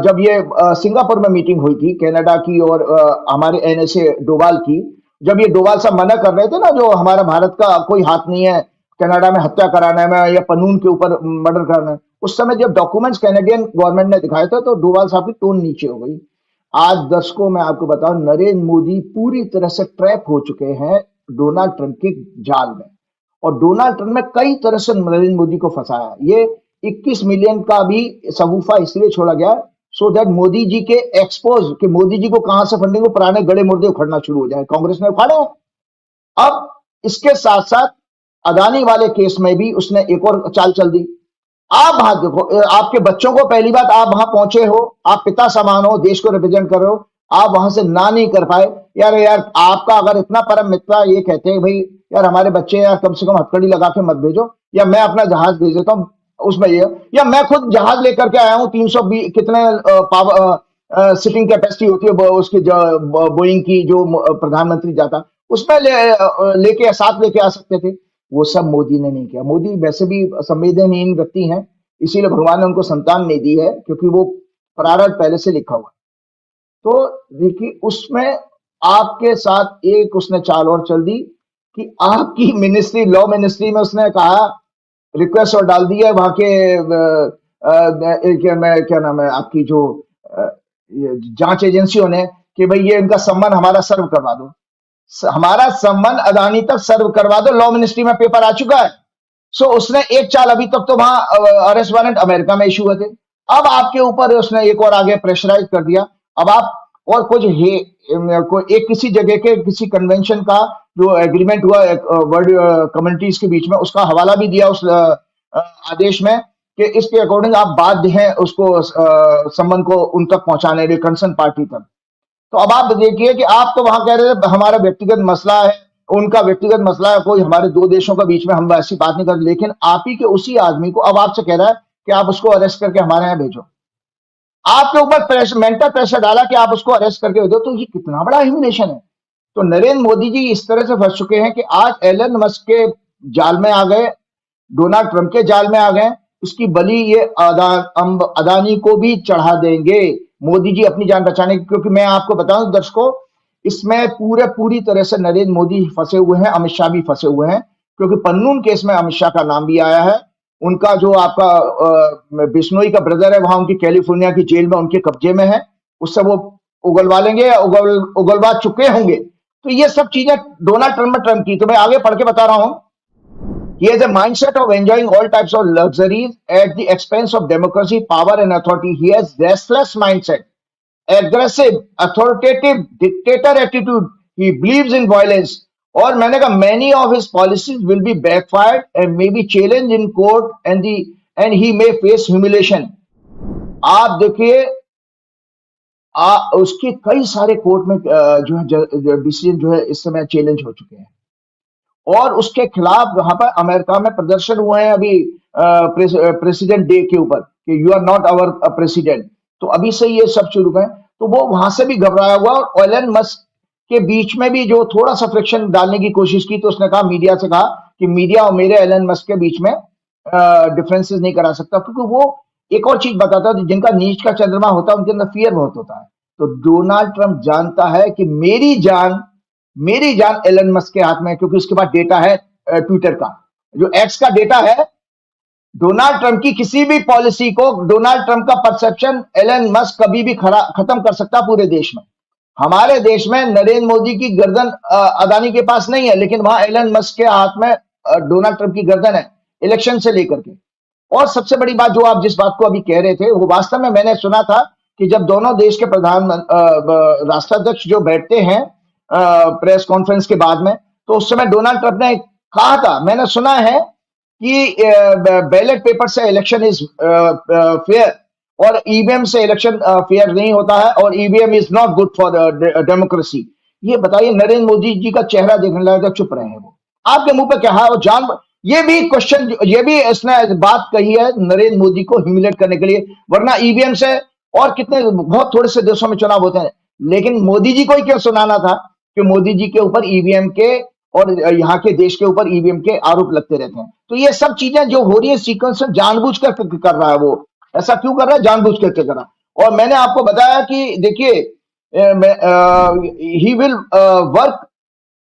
जब ये सिंगापुर में मीटिंग हुई थी कनाडा की और हमारे एनएसए डोवाल की, जब ये डोवाल साहब मना कर रहे थे ना, जो हमारा भारत का कोई हाथ नहीं है कनाडा में हत्या कराने में या कानून के ऊपर मर्डर करना है, उस समय जब डॉक्यूमेंट्स कैनेडियन गवर्नमेंट ने दिखाए थे तो डोवाल साहब की टोन नीचे हो गई। आज दर्शकों मैं आपको बताऊं, नरेंद्र मोदी पूरी तरह से ट्रैप हो चुके हैं डोनाल्ड ट्रंप के जाल में, और डोनाल्ड ट्रंप ने कई तरह से नरेंद्र मोदी को फंसाया। ये 21 मिलियन का भी सबूफा इसलिए छोड़ा गया सो दैट मोदी जी के एक्सपोज कि मोदी जी को कहां से फंडिंग हो, पुराने गड़े मुर्दे उखड़ना शुरू हो जाए। कांग्रेस ने उखाड़े हैं। अब इसके साथ साथ अदानी वाले केस में भी उसने एक और चाल चल दी। आप वहां देखो, आपके बच्चों को, पहली बात आप वहां पहुंचे हो, आप पिता समान हो, देश को रिप्रेजेंट कर रहे हो, आप वहां से ना नहीं कर पाए। यार आपका अगर इतना परम मित्र ये कहते हैं भाई यार हमारे बच्चे यार कम से कम हथकड़ी लगा के मत भेजो, या मैं अपना जहाज भेज देता हूं उसमें ये, या मैं खुद जहाज लेकर के आया हूं 320 कितने पावर सिटिंग कैपेसिटी होती है उसकी बोइंग की, जो प्रधानमंत्री जाता उसमें लेके साथ लेके आ सकते थे। वो सब मोदी ने नहीं किया। मोदी वैसे भी संवेदनहीन व्यक्ति हैं, इसीलिए भगवान ने उनको संतान नहीं दी है, क्योंकि वो प्रारब्ध पहले से लिखा हुआ। तो देखिए उसमें आपके साथ एक उसने चाल और चल दी कि आपकी मिनिस्ट्री, लॉ मिनिस्ट्री में उसने कहा, रिक्वेस्ट और डाल दी है वहां के क्या नाम है आपकी जो जांच एजेंसियों ने, कि भाई ये इनका सम्मान हमारा सर्व करवा दो। हमारा सम्मान अदानी तक सर्व करवा दो, लॉ मिनिस्ट्री में पेपर आ चुका है। सो उसने एक चाल, अभी तक तो वहां अरेस्ट वारंट अमेरिका में इशू हुए थे, अब आपके ऊपर उसने एक और आगे प्रेशराइज कर दिया। अब आप और कुछ एक किसी जगह के किसी कन्वेंशन का जो एग्रीमेंट हुआ वर्ल्ड कम्युनिटीज के बीच में, उसका हवाला भी दिया उस आदेश में कि इसके अकॉर्डिंग आप बाध्य हैं उसको सम्मान को उन तक पहुंचाने के, कंसर्न पार्टी तक। तो अब आप देखिए कि आप तो वहां कह रहे थे हमारा व्यक्तिगत मसला है, उनका व्यक्तिगत मसला है, कोई हमारे दो देशों के बीच में हम ऐसी बात नहीं कर, लेकिन आप ही के उसी आदमी को अब आपसे कह रहा है कि आप उसको अरेस्ट करके हमारे यहाँ भेजो। आपके ऊपर प्रेशर, मेंटल प्रेशर डाला कि आप उसको अरेस्ट करके भेजो। तो ये कितना बड़ा ह्यूमिलेशन है। तो नरेंद्र मोदी जी इस तरह से फंस चुके हैं कि आज एलन मस्क के जाल में आ गए, डोनाल्ड ट्रंप के जाल में आ गए, उसकी बलि ये अदानी को भी चढ़ा देंगे मोदी जी अपनी जान बचाने की। क्योंकि मैं आपको बताऊं दर्शकों, इसमें पूरी तरह से नरेंद्र मोदी फंसे हुए हैं, अमित शाह भी फंसे हुए हैं, क्योंकि पन्नून केस में अमित शाह का नाम भी आया है। उनका जो आपका बिश्नोई का ब्रदर है, वहां उनकी कैलिफोर्निया की जेल में उनके कब्जे में है, उससे वो उगलवा लेंगे या उगलवा चुके होंगे। तो ये सब चीजें डोनाल्ड ट्रंप की, तो मैं आगे पढ़ के बता रहा हूं। He has a mindset of enjoying all types of luxuries at the expense of democracy, power and authority. He has restless mindset, aggressive, authoritative, dictator attitude. He believes in violence. और मैंने कहा many of his policies will be backfired and may be challenged in court and he may face humiliation. आप देखिए उसके कई सारे court में जो है डिसीजन जो है इस समय चैलेंज हो चुके हैं, और उसके खिलाफ वहां पर अमेरिका में प्रदर्शन हुए हैं अभी प्रेसिडेंट डे के ऊपर कि you are not our president. तो अभी से ये सब शुरू गए, तो वो वहां से भी घबराया हुआ। और एलन मस्क के बीच में भी जो थोड़ा सा फ्रिक्शन डालने की कोशिश की, तो उसने कहा, मीडिया से कहा कि मीडिया और मेरे एलन मस्क के बीच में डिफरेंसेस नहीं करा सकता, क्योंकि वो एक और चीज बताता है, जिनका नीच का चंद्रमा होता है उनके अंदर फियर बहुत होता है। तो डोनाल्ड ट्रंप जानता है कि मेरी जान एलन मस्क के हाथ में है, क्योंकि उसके पास डेटा है ट्विटर का, जो एक्स का डेटा है। डोनाल्ड ट्रंप की किसी भी पॉलिसी को, डोनाल्ड ट्रंप का परसेप्शन एलन मस्क कभी भी खत्म कर सकता पूरे देश में। हमारे देश में नरेंद्र मोदी की गर्दन अदानी के पास नहीं है, लेकिन वहां एलन मस्क के हाथ में डोनाल्ड ट्रंप की गर्दन है, इलेक्शन से लेकर के। और सबसे बड़ी बात जो आप जिस बात को अभी कह रहे थे, वो वास्तव में मैंने सुना था कि जब दोनों देश के राष्ट्राध्यक्ष जो बैठते हैं प्रेस कॉन्फ्रेंस के बाद में, तो उस समय डोनाल्ड ट्रंप ने कहा था, मैंने सुना है कि बैलेट पेपर से इलेक्शन इज फेयर और ईवीएम से इलेक्शन फेयर नहीं होता है, और EVM is not good for democracy. ये बताइए, नरेंद्र मोदी जी का चेहरा देखने लगा, चुप रहे हैं वो, आपके मुंह पे क्या है? वो जान, ये भी क्वेश्चन, ये भी इसने बात कही है नरेंद्र मोदी को ह्यूमिलेट करने के लिए, वरना ईवीएम से और कितने बहुत थोड़े से देशों में चुनाव होते हैं, लेकिन मोदी जी को ही क्यों सुनाना था कि मोदी जी के ऊपर ईवीएम के और यहाँ के देश के ऊपर ईवीएम के आरोप लगते रहते हैं। तो ये सब चीजें जो हो रही है सीक्वेंस में, जानबूझकर कर रहा है वो, ऐसा क्यों कर रहा है? जानबूझ करके कर रहा है। और मैंने आपको बताया कि देखिए, he will work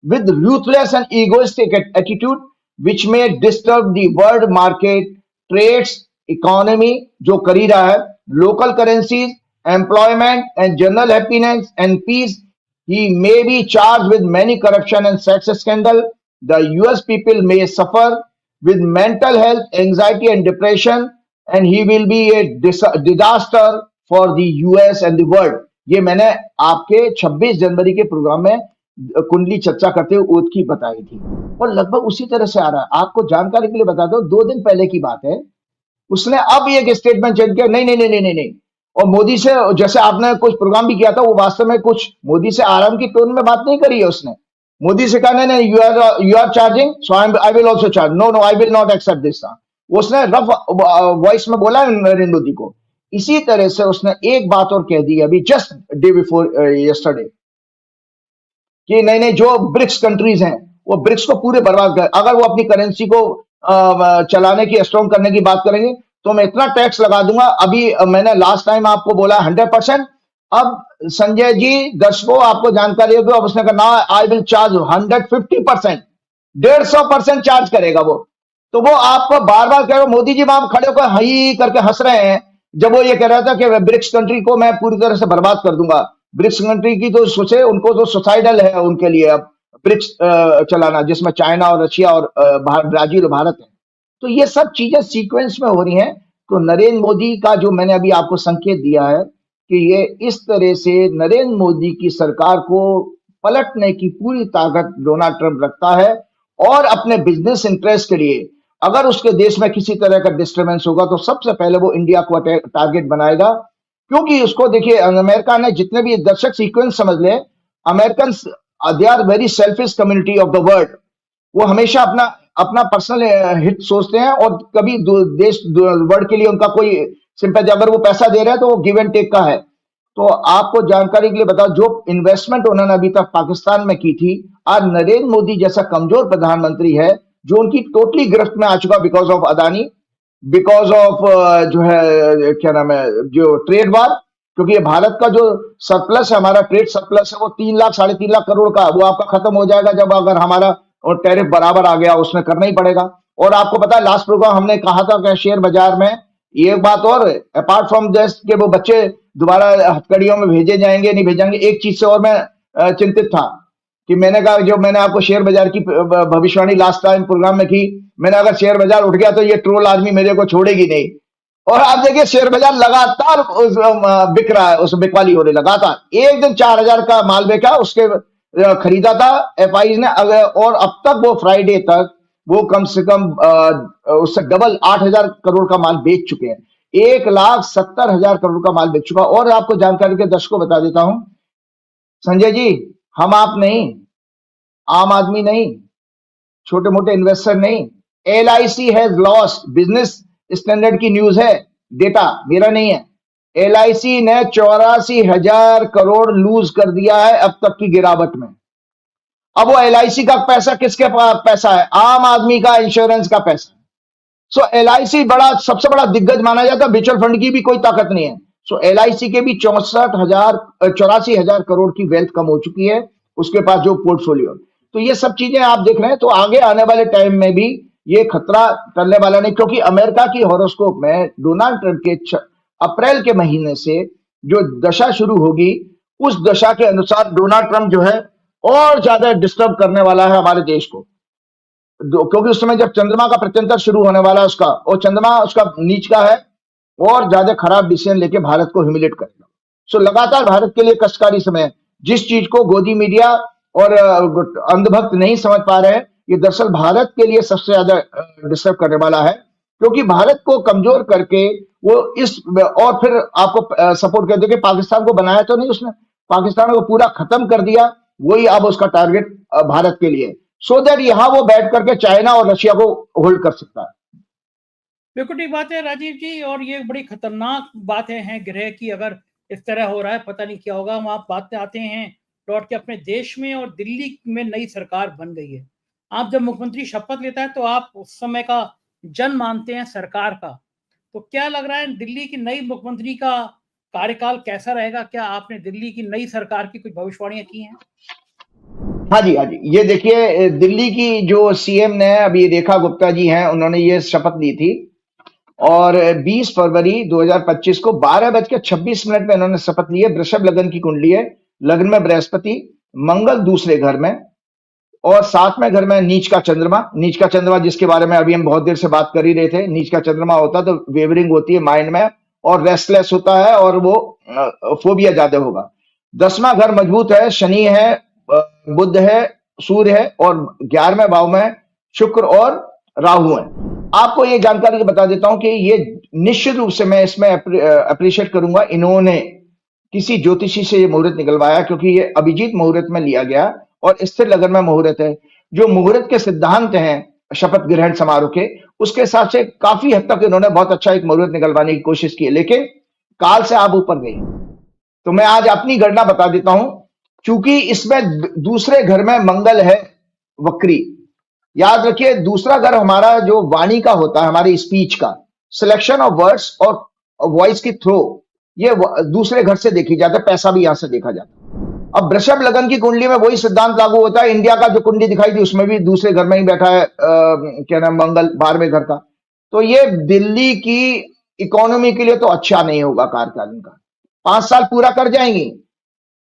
with ruthless and egoistic attitude which may disturb the world market, trades, economy जो कर ही रहा है, local currencies, employment and general happiness and peace. He may be charged with many corruption and sex scandal. The US people may suffer with mental health, anxiety and depression, and he will be a disaster for the US and the world. ये मैंने आपके 26 जनवरी के programme में कुंडली चर्चा करते हुए oath की बताई थी, और लगभग उसी तरह से आ रहा है। आपको जानकारी के लिए बता दो, 2 दिन पहले की बात है, उसने अब एक स्टेटमेंट चेंज किया, नहीं नहीं नहीं नहीं नहीं नहीं, और मोदी से, जैसे आपने कुछ प्रोग्राम भी किया था, वो वास्तव में कुछ मोदी से आराम की टोन में बात नहीं करी है उसने। मोदी से कहा नहीं, you are charging, so I will also charge, no no I will not accept this. उसने रफ वॉइस में बोला नरेंद्र मोदी को। इसी तरह से उसने एक बात और कह दी अभी जस्ट डे बिफोर यस्टरडे, कि नहीं नहीं, जो ब्रिक्स कंट्रीज हैं वो ब्रिक्स को पूरे बर्बाद कर, अगर वो अपनी करेंसी को चलाने की, स्ट्रॉन्ग करने की बात करेंगे तो मैं इतना टैक्स लगा दूंगा। अभी मैंने लास्ट टाइम आपको बोला 100%, अब संजय जी दर्शकों आपको जानकारी होगी, अब उसने कहा आई विल चार्ज 150%, 150% चार्ज करेगा वो। तो वो आपको बार बार कह रहे, मोदी जी वहां खड़े होकर हई करके हंस रहे हैं, जब वो ये कह रहा था कि ब्रिक्स कंट्री को मैं पूरी तरह से बर्बाद कर दूंगा। ब्रिक्स कंट्री की तो सोचे, उनको तो सुसाइडल है उनके लिए अब ब्रिक्स चलाना, जिसमें चाइना और रशिया और ब्राजील और भारत है। तो ये सब चीजें सीक्वेंस में हो रही हैं। तो नरेंद्र मोदी का जो मैंने अभी आपको संकेत दिया है कि ये इस तरह से नरेंद्र मोदी की सरकार को पलटने की पूरी ताकत डोनाल्ड ट्रंप रखता है, और अपने बिजनेस इंटरेस्ट के लिए अगर उसके देश में किसी तरह का डिस्टर्बेंस होगा तो सबसे पहले वो इंडिया को टारगेट बनाएगा। क्योंकि उसको देखिए, अमेरिका ने जितने भी दर्शक सीक्वेंस समझ ले, American they are very selfish community of the world. वो हमेशा अपना अपना पर्सनल हित सोचते हैं, और कभी देश वर्ल्ड के लिए उनका कोई सिंपैथी, अगर वो पैसा दे रहे हैं तो वो गिव एंड टेक का है। तो आपको जानकारी के लिए बताओ, जो इन्वेस्टमेंट उन्होंने अभी तक पाकिस्तान में की थी, आज नरेंद्र मोदी जैसा कमजोर प्रधानमंत्री है जो उनकी टोटली गिरफ्त में आ चुका because of Adani, because of जो है क्या नाम है, जो ट्रेड वार। क्योंकि ये भारत का जो सरप्लस है, हमारा ट्रेड सरप्लस है, वो 3 लाख 3.5 लाख करोड़ का, वो आपका खत्म हो जाएगा जब अगर हमारा टैरिफ बराबर आ गया, उसमें करना ही पड़ेगा। और आपको पता है लास्ट प्रोग्राम हमने कहा था कि शेयर बाजार में एक बात और, अपार्ट फ्रॉम दिस के वो बच्चे दोबारा हथकड़ियों में भेजे जाएंगे नहीं भेजेंगे, एक चीज से और मैं चिंतित था कि मैंने कहा, जो मैंने आपको शेयर बाजार की भविष्यवाणी लास्ट टाइम प्रोग्राम में की, मैंने अगर शेयर बाजार उठ गया तो ये ट्रोल आदमी मेरे को छोड़ेगी नहीं। और आप देखिए शेयर बाजार लगातार बिक रहा है, उस बिकवाली हो रही लगातार। एक दिन 4,000 का माल बेचा, उसके खरीदा था एफआई ने, और अब तक वो फ्राइडे तक वो कम से कम उससे डबल 8,000 करोड़ का माल बेच चुके हैं। 1,70,000 करोड़ का माल बेच चुका। और आपको जानकारी के दर्शकों बता देता हूं संजय जी, हम आप नहीं, आम आदमी नहीं, छोटे मोटे इन्वेस्टर नहीं, LIC has lost, business standard की न्यूज है, डेटा मेरा नहीं है। LIC ने 84,000 करोड़ लूज कर दिया है अब तक की गिरावट में। अब वो LIC का पैसा किसके पैसा है? आम आदमी का इंश्योरेंस का पैसा। सो LIC बड़ा, सबसे बड़ा दिग्गज माना जाता है, म्यूचुअल फंड की भी कोई ताकत नहीं है। सो LIC के भी 84,000 करोड़ की वेल्थ कम हो चुकी है उसके पास जो पोर्टफोलियो। तो ये सब चीजें आप देख रहे हैं। तो आगे आने वाले टाइम में भी ये खतरा टलने वाला नहीं, क्योंकि अमेरिका की हॉरोस्कोप में डोनाल्ड ट्रंप के अप्रैल के महीने से जो दशा शुरू होगी, उस दशा के अनुसार डोनाल्ड ट्रंप जो है और ज्यादा डिस्टर्ब करने वाला है हमारे देश को। क्योंकि उस समय जब चंद्रमा का प्रत्यंतर शुरू होने वाला है उसका, और चंद्रमा उसका नीच का है, और ज्यादा खराब डिसीजन लेके भारत को ह्यूमिलेट करेगा। सो लगातार भारत के लिए कष्टकारी समय है। जिस चीज को गोदी मीडिया और अंधभक्त नहीं समझ पा रहे हैं, ये दरअसल भारत के लिए सबसे ज्यादा डिस्टर्ब करने वाला है, क्योंकि भारत को कमजोर करके वो इस, और फिर आपको सपोर्ट कर दे, पाकिस्तान को बनाया तो नहीं उसने, पाकिस्तान को पूरा खत्म कर दिया, वही अब उसका टारगेट भारत के लिए, सो दैट यहां वो बैठ करके चाइना और रशिया को होल्ड कर सकता है। बिल्कुल ठीक बात है राजीव जी, और ये बड़ी खतरनाक बातें हैं ग्रह की। अगर इस तरह हो रहा है, पता नहीं क्या होगा। हम आप बातें आते हैं लौट के अपने देश में, और दिल्ली में नई सरकार बन गई है। आप जब मुख्यमंत्री शपथ लेता है तो आप उस समय का जन मानते हैं सरकार का, तो क्या लग रहा है दिल्ली की नई मुख्यमंत्री का कार्यकाल कैसा रहेगा? क्या आपने दिल्ली की नई सरकार की कुछ भविष्यवाणियां की हैं? हाँ जी, हाँ जी, ये देखिए, दिल्ली की जो सीएम ने अभी, रेखा गुप्ता जी हैं, उन्होंने ये शपथ ली थी, और 20 फरवरी 2025 को 12:26 में इन्होंने शपथ ली है। वृषभ लगन की कुंडली है, लग्न में बृहस्पति, मंगल दूसरे घर में, और 7वें घर में नीच का चंद्रमा। नीच का चंद्रमा जिसके बारे में अभी हम बहुत देर से बात कर ही रहे थे, नीच का चंद्रमा होता है तो वेवरिंग होती है माइंड में, और रेस्टलेस होता है, और वो फोबिया ज्यादा होगा। 10वां घर मजबूत है, शनि है, बुध है, सूर्य है, और 11वें भाव में शुक्र और राहु है। आपको ये जानकारी बता देता हूं कि ये निश्चित रूप से मैं इसमें अप्रिशिएट करूंगा, इन्होंने किसी ज्योतिषी से ये मुहूर्त निकलवाया, क्योंकि ये अभिजीत मुहूर्त में लिया गया और स्थिर लगन में मुहूर्त है। जो मुहूर्त के सिद्धांत हैं शपथ ग्रहण समारोह के, उसके हिसाब से काफी हद तक इन्होंने बहुत अच्छा एक मुहूर्त निकलवाने की कोशिश की, लेकिन काल से आप ऊपर गई। तो मैं आज अपनी गणना बता देता हूं, क्योंकि इसमें दूसरे घर में मंगल है वक्री। याद रखिए, दूसरा घर हमारा जो वाणी का होता है, हमारी स्पीच का, सिलेक्शन ऑफ वर्ड्स और वॉइस की थ्रो, ये दूसरे घर से देखी जाता है, पैसा भी यहां से देखा जाता है। अब वृषभ लगन की कुंडली में वही सिद्धांत लागू होता है। इंडिया का जो कुंडली दिखाई थी उसमें भी दूसरे घर में ही बैठा है, क्या नाम, मंगल 12वें घर का। तो ये दिल्ली की इकोनॉमी के लिए तो अच्छा नहीं होगा कार्यकाल इनका। 5 साल पूरा कर जाएंगी,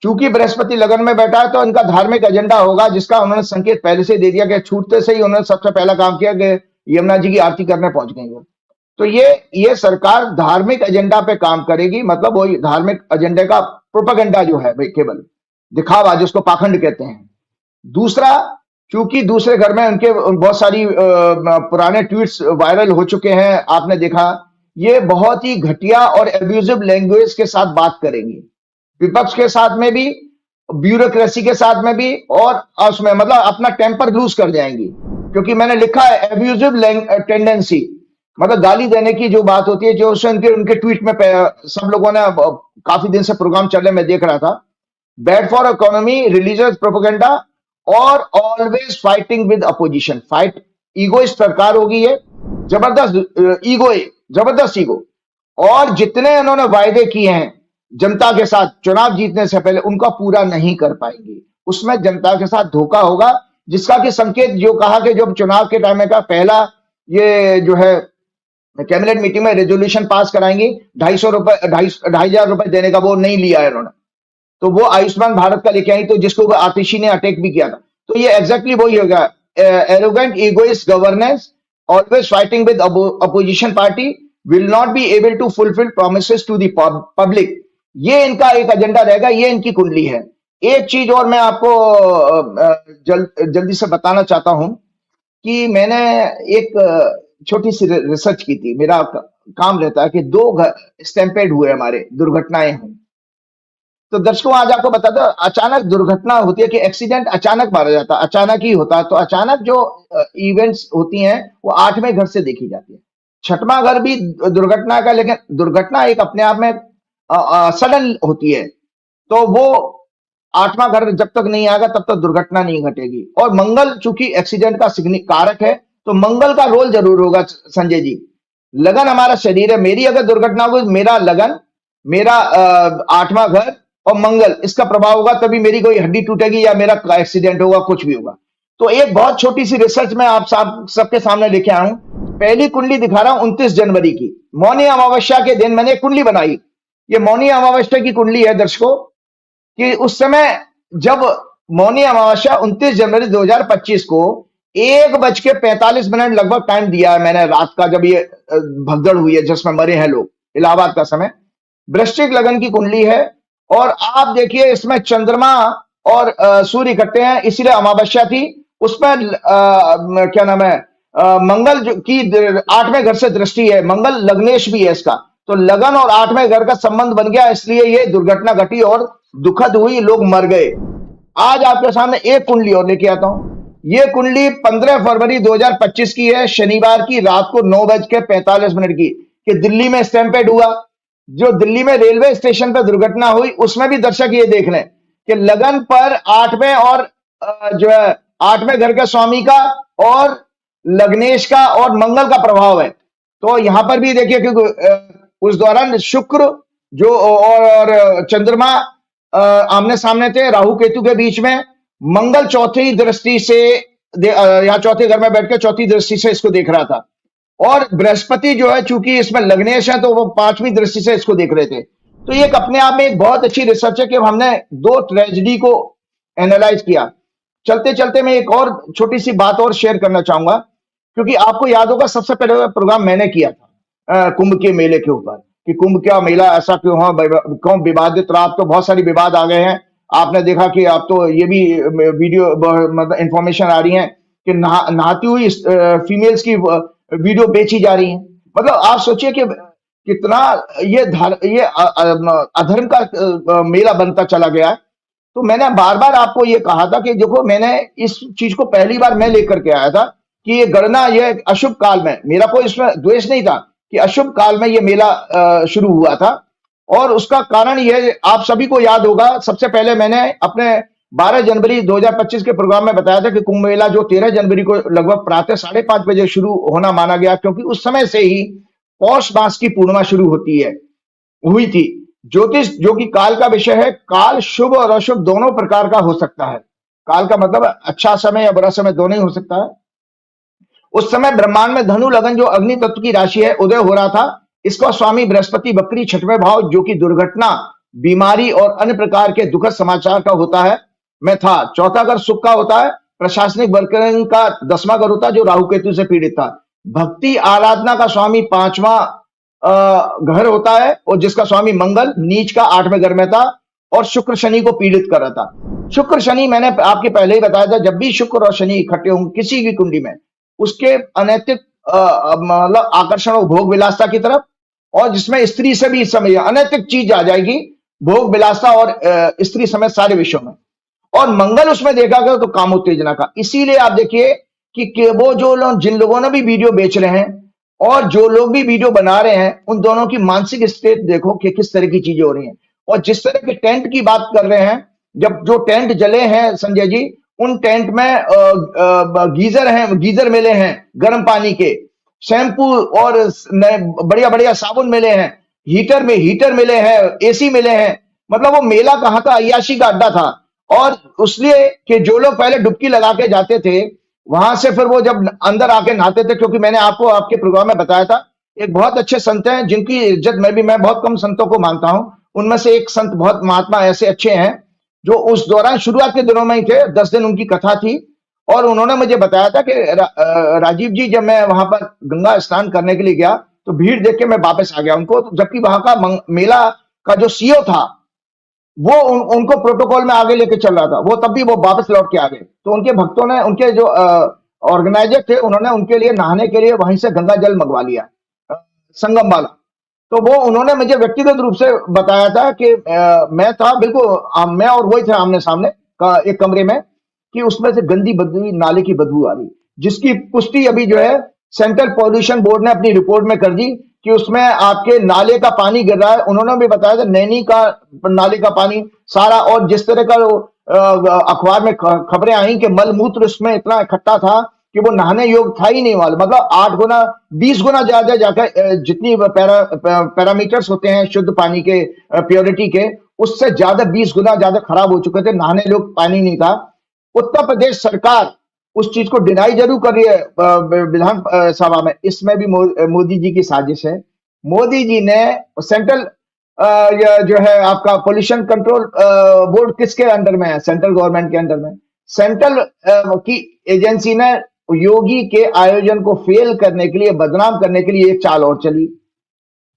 चूंकि बृहस्पति लगन में बैठा है, तो इनका धार्मिक एजेंडा होगा, जिसका उन्होंने संकेत पहले से दे दिया कि छूटते से ही उन्होंने सबसे पहला काम किया कि यमुना जी की आरती करने पहुंच गई वो। तो ये सरकार धार्मिक एजेंडा पे काम करेगी, मतलब वही धार्मिक एजेंडे का प्रोपेगेंडा जो है भाई, केवल दिखावा, जिसको पाखंड कहते हैं। दूसरा, क्योंकि दूसरे घर में उनके बहुत सारी पुराने ट्वीट्स वायरल हो चुके हैं, आपने देखा, ये बहुत ही घटिया और एब्यूजिव लैंग्वेज के साथ बात करेंगी, विपक्ष के साथ में भी, ब्यूरोक्रेसी के साथ में भी, और उसमें मतलब अपना टेम्पर लूज कर जाएंगी। क्योंकि मैंने लिखा है एब्यूजिव टेंडेंसी, मतलब गाली देने की जो बात होती है, जो उनके ट्वीट में सब लोगों ने, काफी दिन से प्रोग्राम चल रहे, मैं देख रहा था, bad for economy, religious propaganda, और always fighting with opposition. Fight, ego इस प्रकार होगी, ये जबरदस्त ईगो है, जबरदस्त ईगो। और जितने उन्होंने वायदे किए हैं जनता के साथ चुनाव जीतने से पहले, उनका पूरा नहीं कर पाएंगे। उसमें जनता के साथ धोखा होगा, जिसका कि संकेत जो कहा कि जब चुनाव के टाइम का पहला ये जो है कैबिनेट मीटिंग में रेजोल्यूशन पास कराएंगे, 2,500 रुपए देने का, वो नहीं लिया है उन्होंने। तो वो आयुष्मान भारत का लेके आई, तो जिसको आतिशी ने अटैक भी किया था। तो ये एग्जैक्टली वही होगा, arrogant egoist governance, always fighting with opposition party, will not be able to fulfill promises to the public। ये इनका एक एजेंडा रहेगा, ये इनकी कुंडली है। एक चीज और मैं आपको जल्दी से बताना चाहता हूं कि मैंने एक छोटी सी रिसर्च की थी। मेरा काम रहता है कि 2 स्टैम्पेड हुए, हमारे दुर्घटनाएं हुई। तो दर्शकों, आज आपको बता दो, अचानक दुर्घटना होती है कि एक्सीडेंट अचानक मारा जाता है, अचानक ही होता है। तो अचानक जो इवेंट्स होती हैं वो 8वें घर से देखी जाती है। 6वां घर भी दुर्घटना का, लेकिन दुर्घटना एक अपने आप में सडन होती है, तो वो 8वां घर जब तक नहीं आएगा तब तक दुर्घटना नहीं घटेगी। और मंगल चूंकि एक्सीडेंट का कारक है, तो मंगल का रोल जरूर होगा संजय जी। लगन हमारा शरीर है, मेरी अगर दुर्घटना होगी, मेरा लगन, मेरा 8वां घर और मंगल, इसका प्रभाव होगा, तभी मेरी कोई हड्डी टूटेगी या मेरा एक्सीडेंट होगा, कुछ भी होगा। तो एक बहुत छोटी सी रिसर्च में आप सबके सामने लेके आया हूं। पहली कुंडली दिखा रहा हूं 29 जनवरी की, मौनी अमावस्या के दिन मैंने एक कुंडली बनाई। ये मौनी अमावस्या की कुंडली है दर्शकों, कि उस समय जब मौनी अमावस्या 29 जनवरी 2025 को 1:45 लगभग टाइम दिया है मैंने रात का, जब ये भगदड़ हुई है जिसमें मरे हैं लोग, इलाहाबाद का समय। वृश्चिक लगन की कुंडली है और आप देखिए इसमें चंद्रमा और सूर्य इकट्ठे हैं, इसीलिए अमावस्या थी। उसमें क्या नाम है, मंगल की 8वें घर से दृष्टि है, मंगल लग्नेश भी है इसका, तो लगन और 8वें घर का संबंध बन गया, इसलिए ये दुर्घटना घटी और दुखद हुई, लोग मर गए। आज आपके सामने एक कुंडली और लेके आता हूं। ये कुंडली 15 फरवरी 2025 की है, शनिवार की रात को 9:45 की, कि दिल्ली में स्टैम्पेड हुआ। जो दिल्ली में रेलवे स्टेशन पर दुर्घटना हुई, उसमें भी दर्शक ये देख लें कि लगन पर 8वें और जो है 8वें घर के स्वामी का और लग्नेश का और मंगल का प्रभाव है। तो यहां पर भी देखिए कि उस दौरान शुक्र जो और चंद्रमा आमने सामने थे, राहु केतु के बीच में। मंगल चौथी दृष्टि से या चौथे घर में बैठ के चौथी दृष्टि से इसको देख रहा था, और बृहस्पति जो है चूंकि इसमें लग्नेश है तो वो 5वीं दृष्टि से इसको देख रहे थे। तो ये एक अपने आप में एक बहुत अच्छी रिसर्च है कि हमने दो ट्रेजेडी को एनालाइज किया। चलते चलते मैं एक और छोटी सी बात और शेयर करना चाहूंगा, क्योंकि आपको याद होगा सबसे पहले प्रोग्राम मैंने किया था कुंभ के मेले के ऊपर, कि कुंभ का मेला ऐसा क्यों है, क्यों विवादित रहा। अब तो बहुत सारी विवाद आ गए हैं, आपने देखा कि अब तो ये भी वीडियो मतलब इंफॉर्मेशन आ रही है कि नहाती हुई फीमेल्स की वीडियो बेची जा रही है। मतलब आप सोचिए कि कितना ये अधर्म का मेला बनता चला गया। तो मैंने बार बार आपको ये कहा था कि देखो, मैंने इस चीज को पहली बार मैं लेकर के आया था कि ये गणना, ये अशुभ काल में, मेरा कोई इसमें द्वेष नहीं था, कि अशुभ काल में ये मेला शुरू हुआ था। और उसका कारण ये आप सभी को याद होगा, सबसे पहले मैंने अपने 12 जनवरी 2025 के प्रोग्राम में बताया था कि कुंभ मेला जो 13 जनवरी को लगभग प्रातः 5:30 बजे शुरू होना माना गया, क्योंकि उस समय से ही पौष मास की पूर्णिमा शुरू हुई थी। ज्योतिष जो कि काल का विषय है, काल शुभ और अशुभ दोनों प्रकार का हो सकता है। काल का मतलब अच्छा समय या बुरा समय दोनों ही हो सकता है। उस समय ब्रह्मांड में धनु लगन जो अग्नि तत्व की राशि है उदय हो रहा था। इसका स्वामी बृहस्पति वक्री 6वें भाव, जो कि दुर्घटना, बीमारी और अन्य प्रकार के दुखद समाचार का होता है, में था। चौथा घर सुख का होता है। प्रशासनिक वर्करन का 10वां घर होता है जो राहु केतु से पीड़ित था। भक्ति आराधना का स्वामी 5वां घर होता है, और जिसका स्वामी मंगल नीच का 8वें घर में था और शुक्र शनि को पीड़ित कर रहा था। शुक्र शनि मैंने आपके पहले ही बताया था, जब भी शुक्र और शनि इकट्ठे होंगे किसी की कुंडली में, उसके अनैतिक मतलब आकर्षण और भोग विलासता की तरफ, और जिसमें स्त्री से भी इस समय अनैतिक चीज आ जाएगी, भोग विलासता और स्त्री समेत सारे विषयों में। और मंगल उसमें देखा गया तो काम उत्तेजना का। इसीलिए आप देखिए कि वो जो लोग, जिन लोगों ने भी वीडियो बेच रहे हैं और जो लोग भी वीडियो बना रहे हैं, उन दोनों की मानसिक स्थिति देखो कि किस तरह की चीजें हो रही हैं। और जिस तरह के टेंट की बात कर रहे हैं, जब जो टेंट जले हैं संजय जी, उन टेंट में गीजर मिले हैं गर्म पानी के, शैम्पू और बढ़िया बढ़िया साबुन मिले हैं, हीटर मिले हैं, एसी मिले हैं। मतलब वो मेला कहाँ का, अय्याशी का अड्डा था। और उसलिए कि जो लोग पहले डुबकी लगा के जाते थे, वहां से फिर वो जब अंदर आके नहाते थे, क्योंकि मैंने आपको आपके प्रोग्राम में बताया था, एक बहुत अच्छे संत हैं जिनकी इज्जत मैं बहुत कम संतों को मानता हूं, उनमें से एक संत, बहुत महात्मा ऐसे अच्छे हैं जो उस दौरान शुरुआत के दिनों में ही थे, 10 दिन उनकी कथा थी। और उन्होंने मुझे बताया था कि राजीव जी, जब मैं वहां पर गंगा स्नान करने के लिए गया तो भीड़ देख के मैं वापस आ गया उनको, जबकि वहां का मेला का जो सीईओ था वो उनको प्रोटोकॉल में आगे लेके चल रहा था, वो तब भी वो वापस लौट के आ गए। तो उनके भक्तों ने, उनके जो ऑर्गेनाइजर थे, उन्होंने उनके लिए नहाने के लिए वहीं से गंगा जल मंगवा लिया, संगम वाला। तो वो उन्होंने मुझे व्यक्तिगत रूप से बताया था कि मैं था बिल्कुल, मैं और वही थे आमने सामने का एक कमरे में, कि उसमें से गंदी बदबू, नाले की बदबू आ रही, जिसकी पुष्टि अभी जो है सेंट्रल पॉल्यूशन बोर्ड ने अपनी रिपोर्ट में कर दी कि उसमें आपके नाले का पानी गिर रहा है। उन्होंने भी बताया था नैनी का नाले का पानी सारा, और जिस तरह का अखबार में खबरें आई कि मलमूत्र उसमें इतना इकट्ठा था कि वो नहाने योग्य था ही नहीं वाला। मतलब 8 गुना 20 गुना ज्यादा जाकर, जितनी पैरामीटर्स होते हैं शुद्ध पानी के प्योरिटी के, उससे ज्यादा 20 गुना ज्यादा खराब हो चुके थे, नहाने योग्य पानी नहीं था। उत्तर प्रदेश सरकार उस चीज को डिनाई जरूर कर रही है विधान सभा में। इसमें भी मोदी जी की साजिश है। मोदी जी ने सेंट्रल जो है आपका पोल्यूशन कंट्रोल बोर्ड किसके अंडर में है? सेंट्रल गवर्नमेंट के अंडर में। सेंट्रल की एजेंसी ने योगी के आयोजन को फेल करने के लिए, बदनाम करने के लिए एक चाल और चली।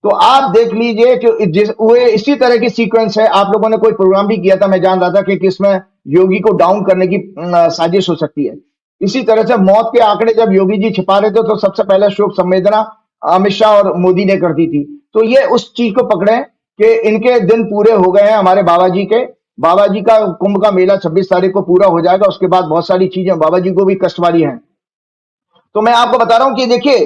तो आप देख लीजिए कि वो इसी तरह की सीक्वेंस है। आप लोगों ने कोई प्रोग्राम भी किया था, मैं जान रहा था कि किसमें योगी को डाउन करने की साजिश हो सकती है। इसी तरह से मौत के आंकड़े जब योगी जी छिपा रहे थे तो सबसे पहले शोक संवेदना अमित शाह और मोदी ने कर दी थी। तो ये उस चीज को पकड़े कि इनके दिन पूरे हो गए हैं हमारे बाबा जी के। बाबा जी का कुंभ का मेला 26 तारीख को पूरा हो जाएगा। उसके बाद बहुत सारी चीजें बाबा जी को भी कष्ट वाली हैं। तो मैं आपको बता रहा हूं कि देखिए,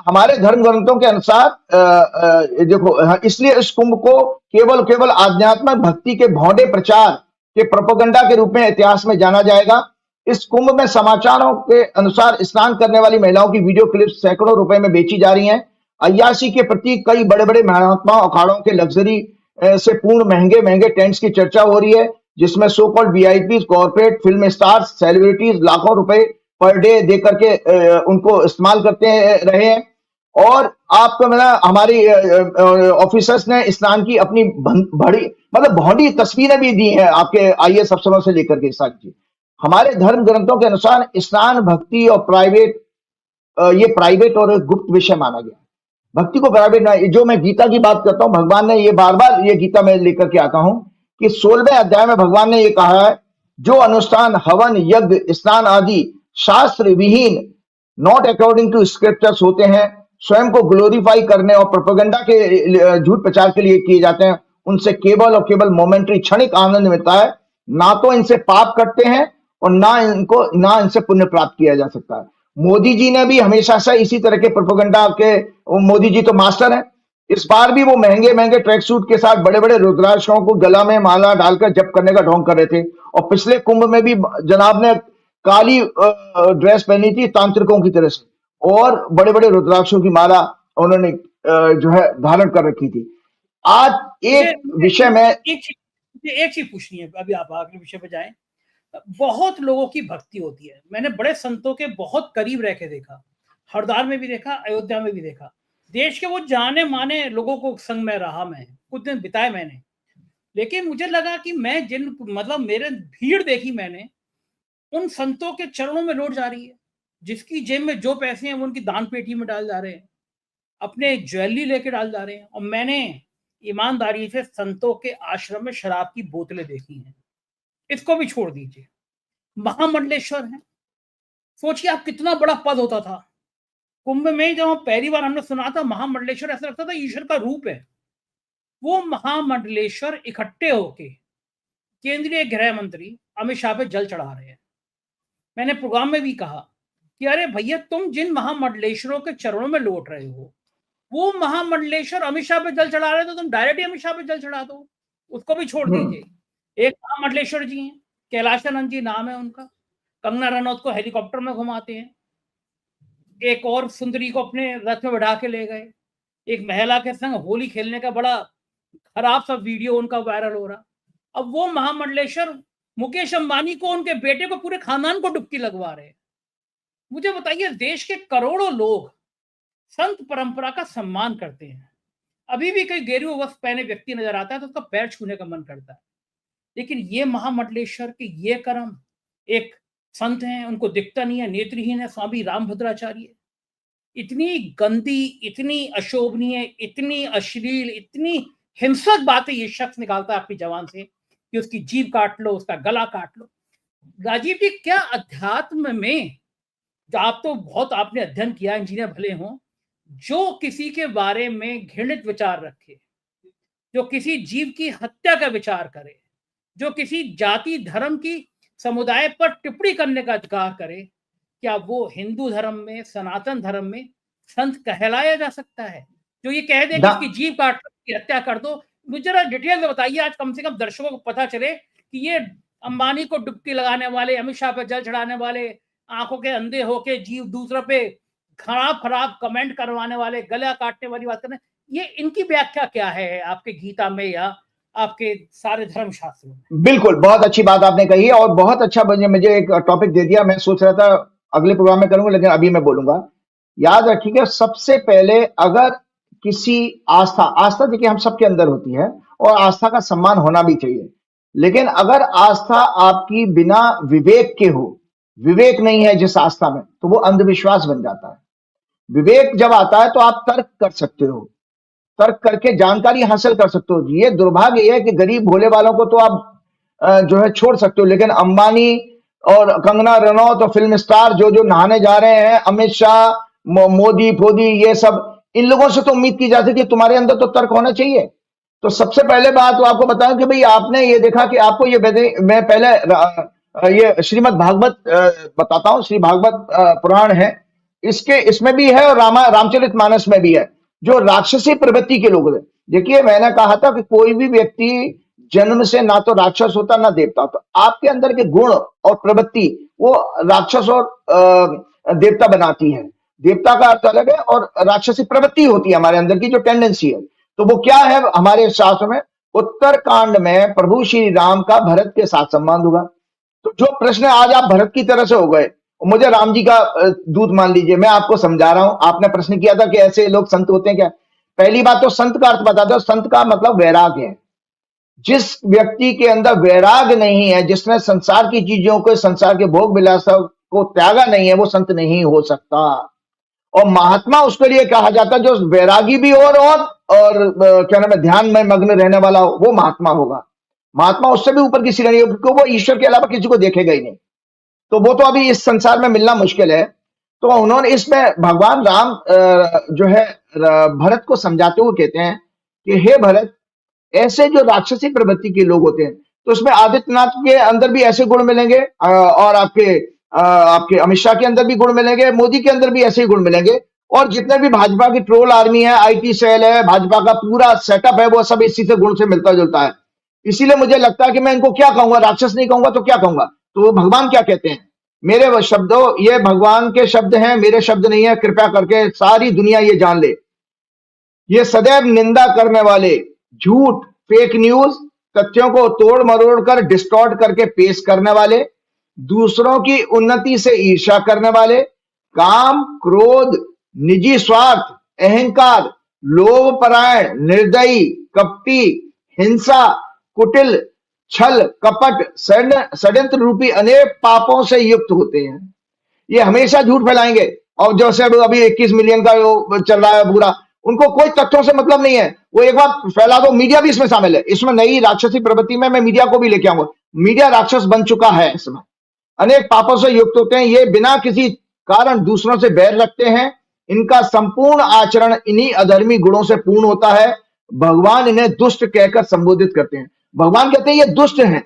हमारे धर्म ग्रंथों के अनुसार देखो, इसलिए इस कुंभ को केवल केवल आध्यात्मिक भक्ति के भौंडे प्रचार के प्रोपेगेंडा के रूप में इतिहास में जाना जाएगा। इस कुंभ में समाचारों के अनुसार स्नान करने वाली महिलाओं की वीडियो क्लिप सैकड़ों रुपए में बेची जा रही हैं। अय्याशी के प्रति कई बड़े बड़े महात्मा अखाड़ों के लग्जरी से पूर्ण महंगे महंगे टेंट्स की चर्चा हो रही है, जिसमें so called VIP, corporate, film stars, celebrities लाखों रुपए पर डे दे करके उनको इस्तेमाल करते रहे हैं। और आपको हमारी ऑफिसर्स ने स्नान की अपनी बड़ी मतलब भौंडी तस्वीरें भी दी हैं, आपके आईएएस अफसरों से लेकर के साथ की। हमारे धर्म ग्रंथों के अनुसार स्नान भक्ति और प्राइवेट, ये प्राइवेट और गुप्त विषय माना गया। भक्ति को प्राइवेट ना, जो मैं गीता की बात करता हूं, भगवान ने ये बार बार ये गीता में लेकर के आता हूं कि 16वें अध्याय में भगवान ने ये कहा है, जो अनुष्ठान हवन यज्ञ स्नान आदि शास्त्र विहीन नॉट अकॉर्डिंग टू स्क्रिप्चर्स होते हैं, स्वयं को ग्लोरीफाई करने और प्रोपेगेंडा के झूठ प्रचार के लिए किए जाते हैं, उनसे केवल और केवल मोमेंटरी क्षणिक आनंद मिलता है। ना तो इनसे पाप करते हैं और ना इनसे पुण्य प्राप्त किया जा सकता है। मोदी जी ने भी हमेशा से इसी तरह के प्रोपेगेंडा के, मोदी जी तो मास्टर हैं। इस बार भी वो महंगे महंगे ट्रैक सूट के साथ बड़े बड़े रुद्राक्षों को गला में माला डालकर जप करने का ढोंग कर रहे थे। और पिछले कुंभ में भी जनाब ने काली ड्रेस पहनी थी तांत्रिकों की तरह से, और बड़े बड़े रुद्राक्षों की माला उन्होंने जो है धारण कर रखी थी। आज एक विषय में एक चीज पूछनी है, अभी आप अगले विषय पे जाएं। बहुत लोगों की भक्ति होती है, मैंने बड़े संतों के बहुत करीब रह के देखा, हरिद्वार में भी देखा, अयोध्या में भी देखा। देश के वो जाने माने लोगों को संग में रहा, मैं कुछ दिन बिताए मैंने। लेकिन मुझे लगा कि मैं मतलब मेरे भीड़ देखी मैंने, उन संतों के चरणों में लौट जा रही है। जिसकी जेब में जो पैसे हैं वो उनकी दान पेटी में डाल जा रहे हैं, अपने ज्वेलरी लेके डाल जा रहे हैं। और मैंने ईमानदारी से संतों के आश्रम में शराब की बोतलें देखी हैं। इसको भी छोड़ दीजिए, महामंडलेश्वर है, सोचिए आप कितना बड़ा पद होता था। कुंभ में जब पहली बार हमने सुना था महामंडलेश्वर, ऐसा लगता था ईश्वर का रूप है। वो महामंडलेश्वर इकट्ठे होके केंद्रीय गृह मंत्री अमित शाह पे जल चढ़ा रहे हैं। मैंने प्रोग्राम में भी कहा कि अरे भैया, तुम जिन महामंडलेश्वरों के चरणों में लौट रहे हो, वो महामंडलेश्वर अमित शाह पे जल चढ़ा रहे, तो तुम डायरेक्ट ही अमित शाह पे जल चढ़ा दो, उसको भी छोड़ दीजिए। एक महामंडलेश्वर जी हैं, कैलाशानंद जी नाम है उनका, कंगना रनौत को हेलीकॉप्टर में घुमाते हैं। एक और सुंदरी को अपने रथ में बढ़ा के ले गए। एक महिला के संग होली खेलने का बड़ा खराब सा वीडियो उनका वायरल हो रहा। अब वो महामंडलेश्वर मुकेश अंबानी को, उनके बेटे को, पूरे खानदान को डुबकी लगवा रहे हैं। मुझे बताइए, देश के करोड़ों लोग संत परंपरा का सम्मान करते हैं। अभी भी कोई गेरुआ वस्त्र पहने व्यक्ति नजर आता है तो उसका पैर छूने का मन करता है। लेकिन ये महामंडलेश्वर के ये कर्म, एक संत हैं, उनको दिखता नहीं है, नेत्रहीन है, स्वामी रामभद्राचार्य। इतनी गंदी, इतनी अशोभनीय, इतनी अश्लील, इतनी हिंसक बातें ये शख्स निकालता है अपनी जबान से कि उसकी जीभ काट लो, उसका गला काट लो। राजीव जी, क्या अध्यात्म में, जो आप तो बहुत आपने अध्ययन किया, इंजीनियर भले हों, जो किसी के बारे में घृणित विचार रखे, जो किसी जीव की हत्या का विचार करे, जो किसी जाति धर्म की समुदाय पर टिप्पणी करने का अधिकार करे, क्या वो हिंदू धर्म में, सनातन धर्म में संत कहलाया जा सकता है? जो ये कह दे कि इसकी जीव काट लो, इसकी हत्या कर दो। मुझे जरा डिटेल में बताइए, आज कम से कम दर्शकों को पता चले कि ये अंबानी को डुबकी लगाने वाले, अमित शाह पर जल चढ़ाने वाले, आंखों के अंधे होके जीव दूसरों पे खराब खराब कमेंट करवाने वाले, गला काटने वाली बात करने, ये इनकी व्याख्या क्या है आपके गीता में या आपके सारे धर्म शास्त्रों में? बिल्कुल, बहुत अच्छी बात आपने कही है और बहुत अच्छा मुझे एक टॉपिक दे दिया। मैं सोच रहा था अगले प्रोग्राम में करूंगा, लेकिन अभी मैं बोलूंगा। याद रखिएगा, सबसे पहले अगर किसी आस्था देखिए हम सबके अंदर होती है और आस्था का सम्मान होना भी चाहिए, लेकिन अगर आस्था आपकी बिना विवेक के हो, विवेक नहीं है जिस आस्था में, तो वो अंधविश्वास बन जाता है। विवेक जब आता है तो आप तर्क कर सकते हो, तर्क करके जानकारी हासिल कर सकते हो। ये दुर्भाग्य ये है कि गरीब भोले वालों को तो आप जो है छोड़ सकते हो, लेकिन अंबानी और कंगना रनौत और फिल्म स्टार जो जो नहाने जा रहे हैं, अमित शाह, मोदी फोदी, ये सब, इन लोगों से तो उम्मीद की जाती थी तुम्हारे अंदर तो तर्क होना चाहिए। तो सबसे पहले बात तो आपको बताऊं कि भाई आपने ये देखा कि आपको ये मैं पहले ये श्रीमद् भागवत बताता हूं। श्री भागवत पुराण है, इसमें भी है और रामचरित मानस में भी है। जो राक्षसी प्रवृत्ति के लोग हैं, देखिए मैंने कहा था कि कोई भी व्यक्ति जन्म से ना तो राक्षस होता ना देवता होता। आपके अंदर के गुण और प्रवृत्ति वो राक्षस और देवता बनाती है। देवता का अर्थ अलग है और राक्षसी प्रवृत्ति होती है हमारे अंदर की जो टेंडेंसी है। तो वो क्या है हमारे शास्त्र में? उत्तर कांड में प्रभु श्री राम का भरत के साथ संबंध हुआ। तो जो प्रश्न आज आप भरत की तरह से हो गए, मुझे राम जी का दूत मान लीजिए, मैं आपको समझा रहा हूं। आपने प्रश्न किया था कि ऐसे लोग संत होते हैं क्या? पहली बात तो संत का अर्थ बता दो। संत का मतलब वैराग्य है। जिस व्यक्ति के अंदर वैराग नहीं है, जिसने संसार की चीजों को, संसार के भोग विलासों को त्यागा नहीं है, वो संत नहीं हो सकता। और महात्मा उसके लिए कहा जाता है जो वैरागी भी हो और क्या नाम है, ध्यान में मग्न रहने वाला हो, वो महात्मा होगा। महात्मा उससे भी ऊपर की श्रेणी होगी, क्योंकि वो ईश्वर के अलावा किसी को देखेगा ही नहीं। तो वो तो अभी इस संसार में मिलना मुश्किल है। तो उन्होंने इसमें भगवान राम जो है भरत को समझाते हुए कहते हैं कि हे भरत, ऐसे जो राक्षसी प्रवृत्ति के लोग होते हैं, तो उसमें आदित्यनाथ के अंदर भी ऐसे गुण मिलेंगे और आपके अमित शाह के अंदर भी गुण मिलेंगे, मोदी के अंदर भी ऐसे ही गुण मिलेंगे, और जितने भी भाजपा की ट्रोल आर्मी है, आईटी सेल है, भाजपा का पूरा सेटअप है, वो सब इसी से गुण से मिलता जुलता है। इसीलिए मुझे लगता है कि मैं इनको क्या कहूंगा, राक्षस नहीं कहूंगा तो क्या कहूंगा? तो भगवान क्या कहते हैं? मेरे वो शब्दों, ये भगवान के शब्द हैं, मेरे शब्द नहीं है। कृपया करके सारी दुनिया ये जान ले, ये सदैव निंदा करने वाले, झूठ, फेक न्यूज, तथ्यों को तोड़ मरोड़ कर डिस्टॉर्ट करके पेश करने वाले, दूसरों की उन्नति से ईर्ष्या करने वाले, काम, क्रोध, निजी स्वार्थ, अहंकार, लोभ परायण, निर्दयी, कपटी, हिंसा, कुटिल, छल, कपट, षड्यंत्र रूपी अनेक पापों से युक्त होते हैं। ये हमेशा झूठ फैलाएंगे। और जैसे अभी 21 मिलियन का चल रहा है पूरा, उनको कोई तथ्यों से मतलब नहीं है। वो एक बार फैला दो, मीडिया भी इसमें शामिल है। इसमें नई राक्षसी प्रवृत्ति में मैं मीडिया को भी लेके आऊंगा। मीडिया राक्षस बन चुका है इसमें, अनेक पापों से युक्त होते हैं। ये बिना किसी कारण दूसरों से बैर रखते हैं। इनका संपूर्ण आचरण इन्हीं अधर्मी गुणों से पूर्ण होता है। भगवान इन्हें दुष्ट कहकर संबोधित करते हैं। भगवान कहते हैं ये दुष्ट हैं।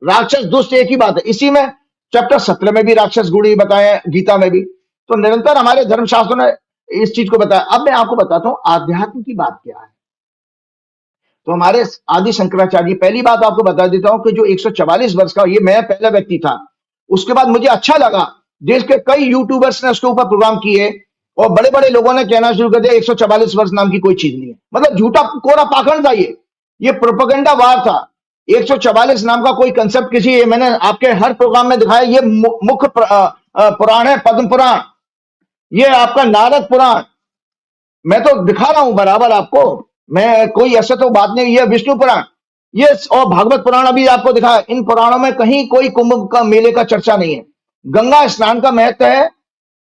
राक्षस दुष्ट एक ही बात है। इसी में चैप्टर 17 में भी राक्षस गुण ही बताए हैं, गीता में भी। तो निरंतर हमारे धर्मशास्त्रों ने इस चीज को बताया। अब मैं आपको बताता हूं आध्यात्म की बात क्या है। तो हमारे आदि शंकराचार्य, पहली बात आपको बता देता हूं कि जो 144 वर्ष का, ये मैं पहला व्यक्ति था। उसके बाद मुझे अच्छा लगा, देश के कई यूट्यूबर्स ने उसके ऊपर प्रोग्राम किए और बड़े बड़े लोगों ने कहना शुरू कर दिया 144 वर्ष नाम की कोई चीज नहीं है। मतलब झूठा कोरा पाखंड था ये प्रोपेगेंडा वार था। 144 नाम का कोई कंसेप्ट किसी, मैंने आपके हर प्रोग्राम में दिखाया। ये मुख्य पुराण है, पद्म पुराण, ये आपका नारद पुराण, मैं तो दिखा रहा हूं बराबर आपको, मैं कोई ऐसा तो बात नहीं। ये विष्णु पुराण, ये और भागवत पुराण अभी आपको दिखाया। इन पुराणों में कहीं कोई कुंभ का मेले का चर्चा नहीं है। गंगा स्नान का महत्व है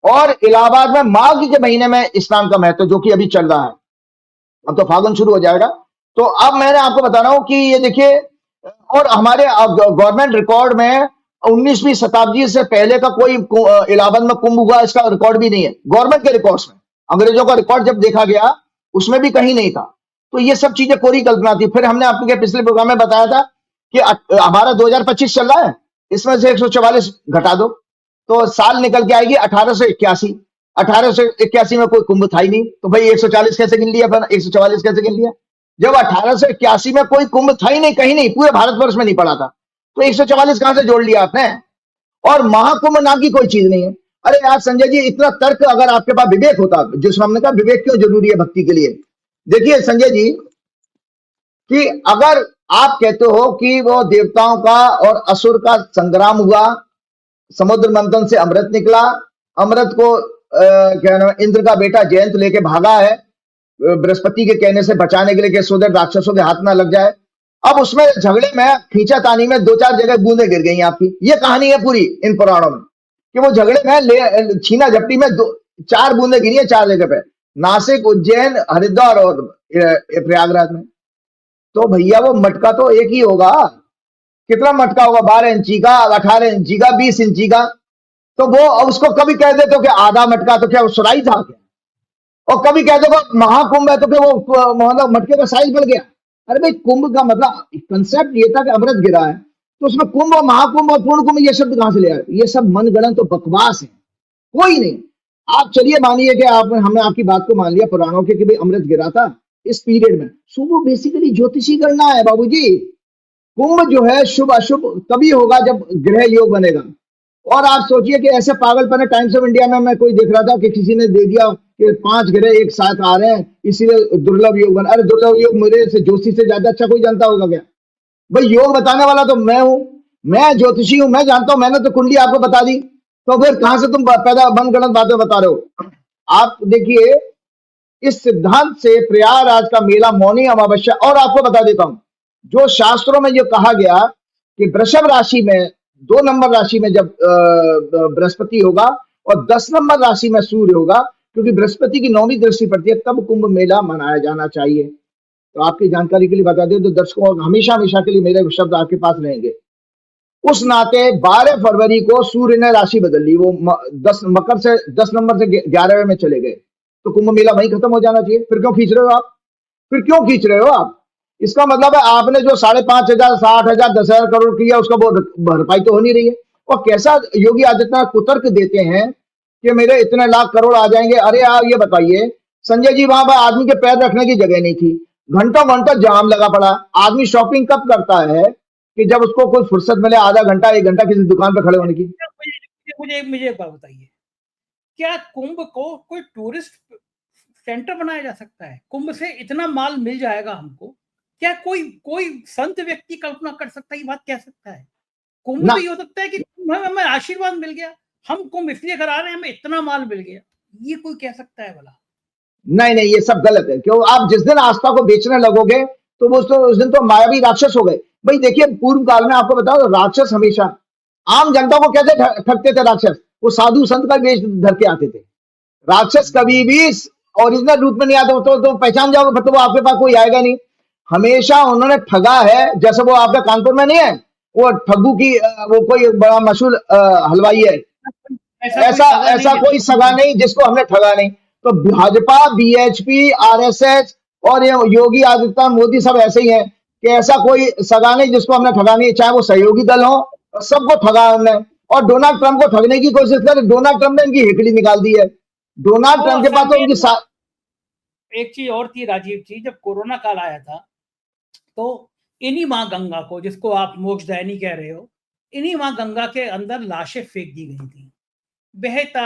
और इलाहाबाद में माघ के महीने में स्नान का महत्व, जो कि अभी चल रहा है। अब तो फागुन शुरू हो जाएगा। तो अब मैंने आपको बता रहा हूं कि ये देखिए, और हमारे गवर्नमेंट रिकॉर्ड में 19वीं शताब्दी से पहले का कोई इलाहाबाद में कुंभ हुआ इसका रिकॉर्ड भी नहीं है गवर्नमेंट के रिकॉर्ड्स में। अंग्रेजों का रिकॉर्ड जब देखा गया उसमें भी कहीं नहीं था। तो ये सब चीजें कोरी कल्पना थी। फिर हमने आपके पिछले प्रोग्राम में बताया था कि हमारा 2025 चल रहा है, इसमें से 144 घटा दो तो साल निकल के आएगी 1881। 1881 में कोई कुंभ था ही नहीं, तो भाई 140 कैसे गिन लिया, फिर 144 कैसे गिन लिया? जब 1881 में कोई कुंभ था ही नहीं, कहीं नहीं, पूरे भारतवर्ष में नहीं पड़ा था, तो 144 कहां से जोड़ लिया आपने? और महाकुंभ नाम की कोई चीज नहीं है। अरे यार संजय जी, इतना तर्क अगर आपके पास विवेक होता, जिसमें हमने कहा विवेक क्यों जरूरी है भक्ति के लिए। देखिए संजय जी, कि अगर आप कहते हो कि वो देवताओं का और असुर का संग्राम हुआ, समुद्र मंथन से अमृत निकला, अमृत को क्या नाम, इंद्र का बेटा जयंत लेके भागा है बृहस्पति के कहने से बचाने के लिए कि सोदर राक्षसों के हाथ ना लग जाए। अब उसमें झगड़े में, खींचातानी में 2-4 जगह बूंदे गिर गई आपकी। ये कहानी है पूरी इन पुराणों में। कि वो झगड़े में छीना झपटी में 4 बूंदे गिरी है 4 जगह पे, नासिक, उज्जैन, हरिद्वार और प्रयागराज में। तो भैया वो मटका तो एक ही होगा। कितना मटका होगा? 12 इंची का, 18 इंची का, 20 इंची का। तो वो उसको कभी कह दे तो क्या आधा मटका, तो क्या वो सुराही था क्या? और कभी कह दो महाकुंभ है तो क्या वो मतलब मटके का साइज बढ़ गया? अरे भाई, कुंभ का मतलब कंसेप्ट ये था कि अमृत गिरा है, तो उसमें कुंभ और महाकुंभ और पूर्ण कुंभ ये शब्द कहां से ले आए? ये सब मनगढ़ंत तो बकवास है, कोई नहीं। आप चलिए मानिए कि आप हमने आपकी बात को मान लिया पुराणों के कि भाई अमृत गिरा था इस पीरियड में, सो वो बेसिकली ज्योतिषी गणना है बाबूजी। कुंभ जो है शुभ अशुभ तभी होगा जब ग्रह योग बनेगा। और आप सोचिए कि ऐसे पागलपन है, टाइम्स ऑफ इंडिया में मैं कोई देख रहा था कि किसी ने दे दिया कि 5 ग्रह एक साथ आ रहे हैं, इसीलिए दुर्लभ योग बना। अरे दुर्लभ योग मेरे से ज्योतिषी से ज्यादा अच्छा कोई जानता होगा क्या? भाई योग बताने वाला तो मैं हूं, मैं ज्योतिषी हूं, मैं जानता हूं, मैंने तो कुंडली आपको बता दी। तो फिर कहां से तुम पैदा मनगढ़ंत बातें बता रहे हो? आप देखिए, इस सिद्धांत से प्रयागराज का मेला मौनी अमावस्या, और आपको बता देता हूं, जो शास्त्रों में ये कहा गया कि वृषभ राशि में 2 नंबर राशि में जब बृहस्पति होगा और 10 नंबर राशि में सूर्य होगा, क्योंकि बृहस्पति की 9वीं दृष्टि पड़ती है, तब कुंभ मेला मनाया जाना चाहिए। तो आपकी जानकारी के लिए बता दें तो दर्शकों, हमेशा हमेशा के लिए मेरे शब्द आपके पास रहेंगे। उस नाते 12 फरवरी को सूर्य ने राशि बदल ली, वो 10 मकर से 10 नंबर से 11वें में चले गए, तो कुंभ मेला वहीं खत्म हो जाना चाहिए। फिर क्यों खींच रहे हो आप? फिर क्यों खींच रहे हो आप? इसका मतलब है आपने जो 5,500, 60,000, 10,000 करोड़ किया, उसका वो भरपाई तो हो नहीं रही है। और कैसा योगी आदित्यनाथ कुतर्क देते हैं कि मेरे इतने लाख करोड़ आ जाएंगे। अरे आप ये बताइए, संजय जी, वहां पर आदमी के पैर रखने की जगह नहीं थी, घंटों घंटों जाम लगा पड़ा। आदमी शॉपिंग कब करता है? कि जब उसको कोई फुर्सत मिले, आधा घंटा 1 घंटा किसी दुकान पर खड़े होने की। मुझे एक बात बताइए, क्या कुंभ को कोई टूरिस्ट सेंटर बनाया जा सकता है? कुंभ से इतना माल मिल जाएगा हमको, क्या कोई कोई संत व्यक्ति कल्पना कर सकता है? ये बात कह सकता है? कुंभ ना भी हो सकता है कि हमें आशीर्वाद मिल गया, हम कुंभ इसलिए करा रहे हैं, हमें इतना माल मिल गया, ये कोई कह सकता है भला? नहीं नहीं, ये सब गलत है। क्यों? आप जिस दिन आस्था को बेचने लगोगे तो वो तो उस दिन तो मायावी राक्षस हो गए। भाई देखिए, पूर्व काल में आपको बताओ, राक्षस हमेशा आम जनता को कैसे ठगते थे? राक्षस वो साधु संत का वेश धर के आते थे। राक्षस कभी भी ओरिजिनल रूप में नहीं आता, तो पहचान जाओगे, मतलब वो आपके पास कोई आएगा नहीं। हमेशा उन्होंने ठगा है। जैसे वो आपका कानपुर में नहीं है, वो ठग्गू की वो कोई बड़ा मशहूर हलवाई है, ऐसा ऐसा कोई सगा नहीं जिसको हमने ठगा नहीं। तो भाजपा, बीएचपी, आरएसएस और ये योगी आदित्यनाथ, मोदी सब ऐसे ही हैं कि ऐसा कोई सगा नहीं जिसको हमने ठगा नहीं, चाहे वो सहयोगी दल हो, सबको ठगा हमने। और डोनाल्ड ट्रंप को ठगने की कोशिश कर, डोनाल्ड ट्रंप ने इनकी हिकड़ी निकाल दी है। डोनाल्ड ट्रंप के पास तो उनकी एक चीज और थी राजीव जी, जब कोरोना काल आया था तो इन्हीं माँ गंगा को, जिसको आप मोक्षदायिनी कह रहे हो, इन्हीं माँ गंगा के अंदर लाशें फेंक दी गई थी। बेहता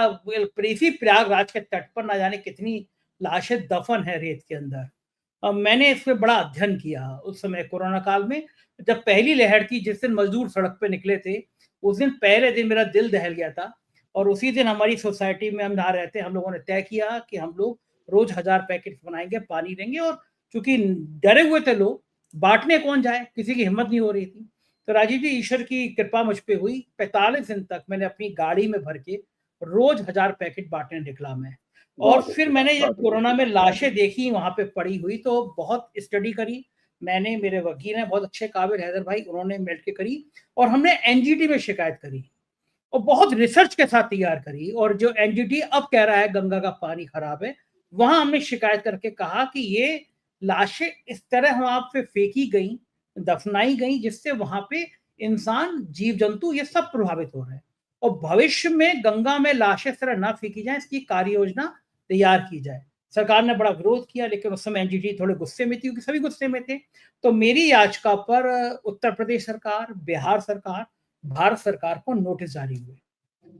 इसी प्रयागराज के तट पर ना जाने कितनी लाशें दफन है रेत के अंदर। मैंने इस पे बड़ा अध्ययन किया उस समय कोरोना काल में, जब पहली लहर थी, जिस दिन मजदूर सड़क पे निकले थे, उस दिन पहले दिन मेरा दिल दहल गया था। और उसी दिन हमारी सोसाइटी में हम जहाँ रहते हैं, हम लोगों ने तय किया कि हम लोग रोज 1000 पैकेट बनाएंगे, पानी देंगे। और चूंकि डरे हुए थे लोग, बांटने कौन जाए, किसी की हिम्मत नहीं हो रही थी। तो राजीव जी, ईश्वर की कृपा मुझ पे हुई, 45 दिन तक मैंने अपनी गाड़ी में भर के रोज 1000 पैकेट बांटने निकला मैं। और फिर मैंने जब कोरोना में लाशें देखी वहां पे पड़ी हुई, तो बहुत स्टडी करी मैंने, मेरे वकील हैं बहुत अच्छे काबिल, हैदर भाई, उन्होंने मिल के करी। और हमने एनजीटी में शिकायत करी और बहुत रिसर्च के साथ तैयार करी। और जो एनजीटी अब कह रहा है गंगा का पानी खराब है, वहां हमने शिकायत करके कहा कि ये लाशें इस तरह वहां पे फेंकी गई, दफनाई गई, जिससे वहां पे इंसान, जीव जंतु, ये सब प्रभावित हो रहे हैं। और भविष्य में गंगा में लाशें इस तरह ना फेंकी जाए, इसकी कार्य योजना तैयार की जाए। सरकार ने बड़ा विरोध किया, लेकिन उस समय एनजीटी थोड़े गुस्से में थी, क्योंकि सभी गुस्से में थे। तो मेरी याचिका पर उत्तर प्रदेश सरकार, बिहार सरकार, भारत सरकार को नोटिस जारी हुए।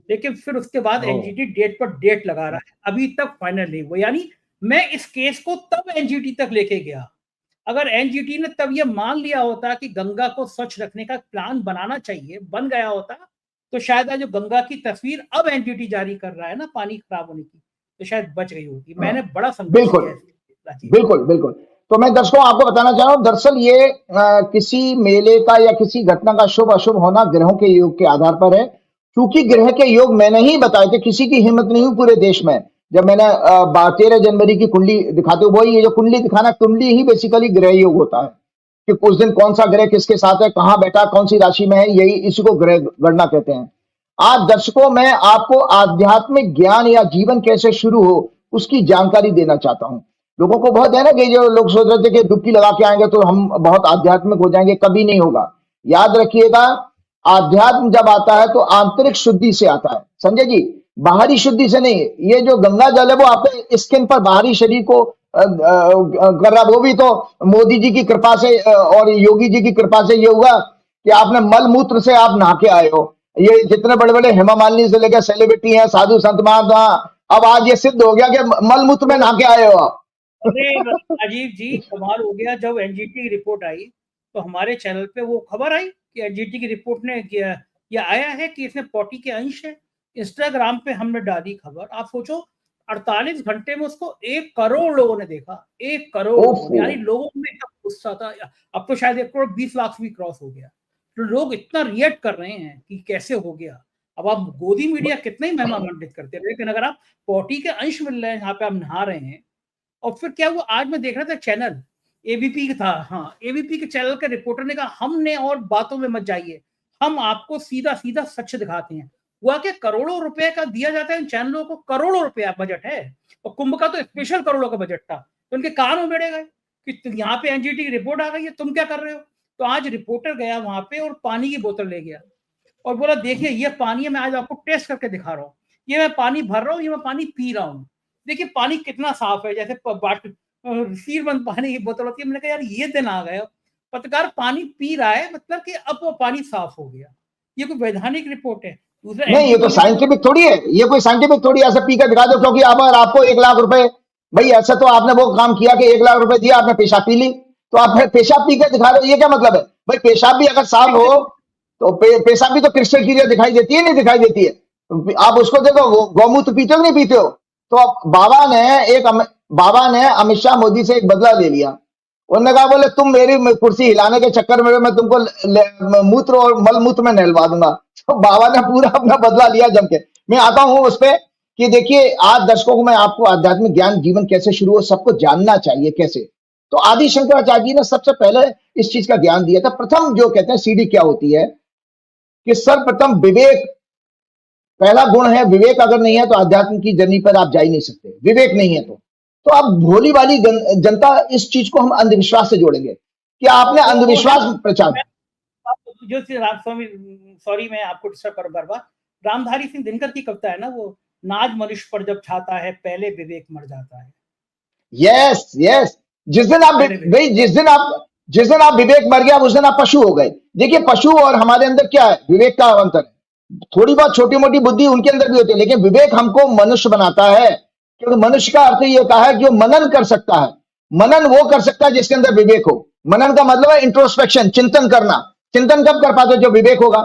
लेकिन फिर उसके बाद एनजीटी डेट पर डेट लगा रहा है, अभी तक फाइनल नहीं हुआ। यानी मैं इस केस को तब एनजीटी तक लेके गया, अगर एनजीटी ने तब ये मान लिया होता कि गंगा को स्वच्छ रखने का प्लान बनाना चाहिए, बन गया होता, तो शायद जो गंगा की तस्वीर अब एनजीटी जारी कर रहा है ना पानी खराब होने की, तो शायद बच गई होती। मैंने बड़ा संघर्ष किया। बिल्कुल बिल्कुल। तो मैं दर्शकों आपको बताना चाह रहा हूँ, दरअसल ये किसी मेले का या किसी घटना का शुभ अशुभ होना ग्रहों के योग के आधार पर है। क्योंकि ग्रह के योग मैंने ही बताए थे, किसी की हिम्मत नहीं हुई पूरे देश में। जब मैंने 13 जनवरी की कुंडली दिखाते हुए, वही ये जो कुंडली दिखाना, कुंडली ही बेसिकली ग्रह योग होता है कि उस दिन कौन सा ग्रह किसके साथ है, कहाँ बैठा, कौन सी राशि में है, यही इसी को ग्रह गणना कहते हैं। आज दर्शकों, मैं आपको आध्यात्मिक ज्ञान या जीवन कैसे शुरू हो उसकी जानकारी देना चाहता हूं। लोगों को बहुत है ना कि जो लोग सोच रहे थे कि डुबकी लगा के आएंगे तो हम बहुत आध्यात्मिक हो जाएंगे, कभी नहीं होगा। याद रखिएगा, आध्यात्म जब आता है तो आंतरिक शुद्धि से आता है, समझे जी, बाहरी शुद्धि से नहीं। ये जो गंगा जल है वो आपके स्किन पर बाहरी शरीर को कर रहा, वो भी तो मोदी जी की कृपा से और योगी जी की कृपा से ये हुआ कि आपने मल मूत्र से आप नहा के आए हो। ये जितने बड़े बड़े हेमा मालिनी से लेकर सेलिब्रिटी हैं, साधु संत महात्मा, अब आज ये सिद्ध हो गया कि मल मूत्र में नहा के आए हो आप। अरे राजीव जी, कमाल हो गया। जब एनजीटी की रिपोर्ट आई तो हमारे चैनल पे वो खबर आई कि एनजीटी की रिपोर्ट ने ये आया है कि इसमें पॉटी के अंश है। इंस्टाग्राम पे हमने डाली खबर। आप सोचो, 48 घंटे में उसको 1 करोड़ लोगों ने देखा। 1 करोड़ लोगों ने, यानी लोगों में इतना गुस्सा था। अब तो शायद 1 करोड़ 20 लाख भी क्रॉस हो गया। तो लोग इतना रिएक्ट कर रहे हैं कि कैसे हो गया। अब आप गोदी मीडिया कितना ही महिमा मंडित करते रहे, लेकिन अगर आप पॉटी के अंश मिल रहे हैं जहाँ पे आप नहा रहे हैं। और फिर क्या हुआ, आज मैं देख रहा था चैनल एबीपी का था, हाँ, एबीपी के चैनल के रिपोर्टर ने कहा हमने और बातों में मत जाइए, हम आपको सीधा सीधा सच दिखाते हैं। हुआ कि करोड़ों रुपए का दिया जाता है इन चैनलों को, करोड़ों रुपया बजट है। और कुंभ का तो स्पेशल करोड़ों का बजट था। तो उनके कान उबेड़े गए कि यहाँ पे एनजीटी की रिपोर्ट आ गई है, तुम क्या कर रहे हो। तो आज रिपोर्टर गया वहां पे और पानी की बोतल ले गया और बोला देखिए ये पानी है, मैं आज आपको टेस्ट करके दिखा रहा हूँ। ये मैं पानी भर रहा हूँ, ये मैं पानी पी रहा हूँ। देखिए पानी कितना साफ है, जैसे सीलबंद पानी की बोतल होती है। मैंने कहा यार ये दिन आ गए, पत्रकार पानी पी रहा है, मतलब कि अब वो पानी साफ हो गया। ये कोई वैधानिक रिपोर्ट है। दूसरा नहीं, ये तो साइंटिफिक थोड़ी है, ये कोई साइंटिफिक थोड़ी ऐसे पी कर दिखा दो। क्योंकि अगर आपको 1 लाख रुपए, भाई ऐसा तो आपने वो काम किया कि 1 लाख रुपए दिया, आपने पेशाब पी ली, तो आप पेशाब पी कर दिखा रहे हो, ये क्या मतलब है भाई। पेशाब भी अगर साफ हो तो पेशाब भी तो क्रिस्टल क्लियर दिखाई देती है, नहीं दिखाई देती है। आप उसको देखो, गौमूत्र पीते हो नहीं पीते हो। तो बाबा ने अमित शाह मोदी से एक बदला ले लिया। उन्होंने कहा बोले तुम मेरी कुर्सी हिलाने के चक्कर में मैं तुमको मूत्र और मल मूत्र में नहलवा दूंगा। तो बाबा ने पूरा अपना बदला लिया जम के। मैं आता हूं उस पे कि देखिए, आज दर्शकों को मैं आपको आध्यात्मिक ज्ञान जीवन कैसे शुरू हो सबको जानना चाहिए कैसे। तो आदि शंकराचार्य जी ने सबसे पहले इस चीज का ज्ञान दिया था। प्रथम जो कहते हैं सीढ़ी क्या होती है कि सर्वप्रथम विवेक, पहला गुण है विवेक। अगर नहीं है तो आध्यात्म की जर्नी पर आप जा ही नहीं सकते, विवेक नहीं है तो आप भोली वाली जनता, इस चीज को हम अंधविश्वास से जोड़ेंगे कि आपने अंधविश्वास प्रचार। जो रामस्वामी, सॉरी मैं आपको डिस्टर्ब कर बार बार, रामधारी सिंह दिनकर की कविता है ना, वो नाज मनुष्य पर जब छाता है पहले विवेक मर जाता है। यस यस, जिस दिन आप विवेक मर गया उस दिन आप पशु हो गए। देखिए, पशु और हमारे अंदर क्या है, विवेक का अंतर है। थोड़ी बहुत छोटी मोटी बुद्धि उनके अंदर भी होती है, लेकिन विवेक हमको मनुष्य बनाता है। क्योंकि मनुष्य का अर्थ ये होता है कि जो मनन कर सकता है। मनन वो कर सकता है जिसके अंदर विवेक हो। मनन का मतलब है इंट्रोस्पेक्शन, चिंतन करना। चिंतन कब कर पाते हो, जो विवेक होगा।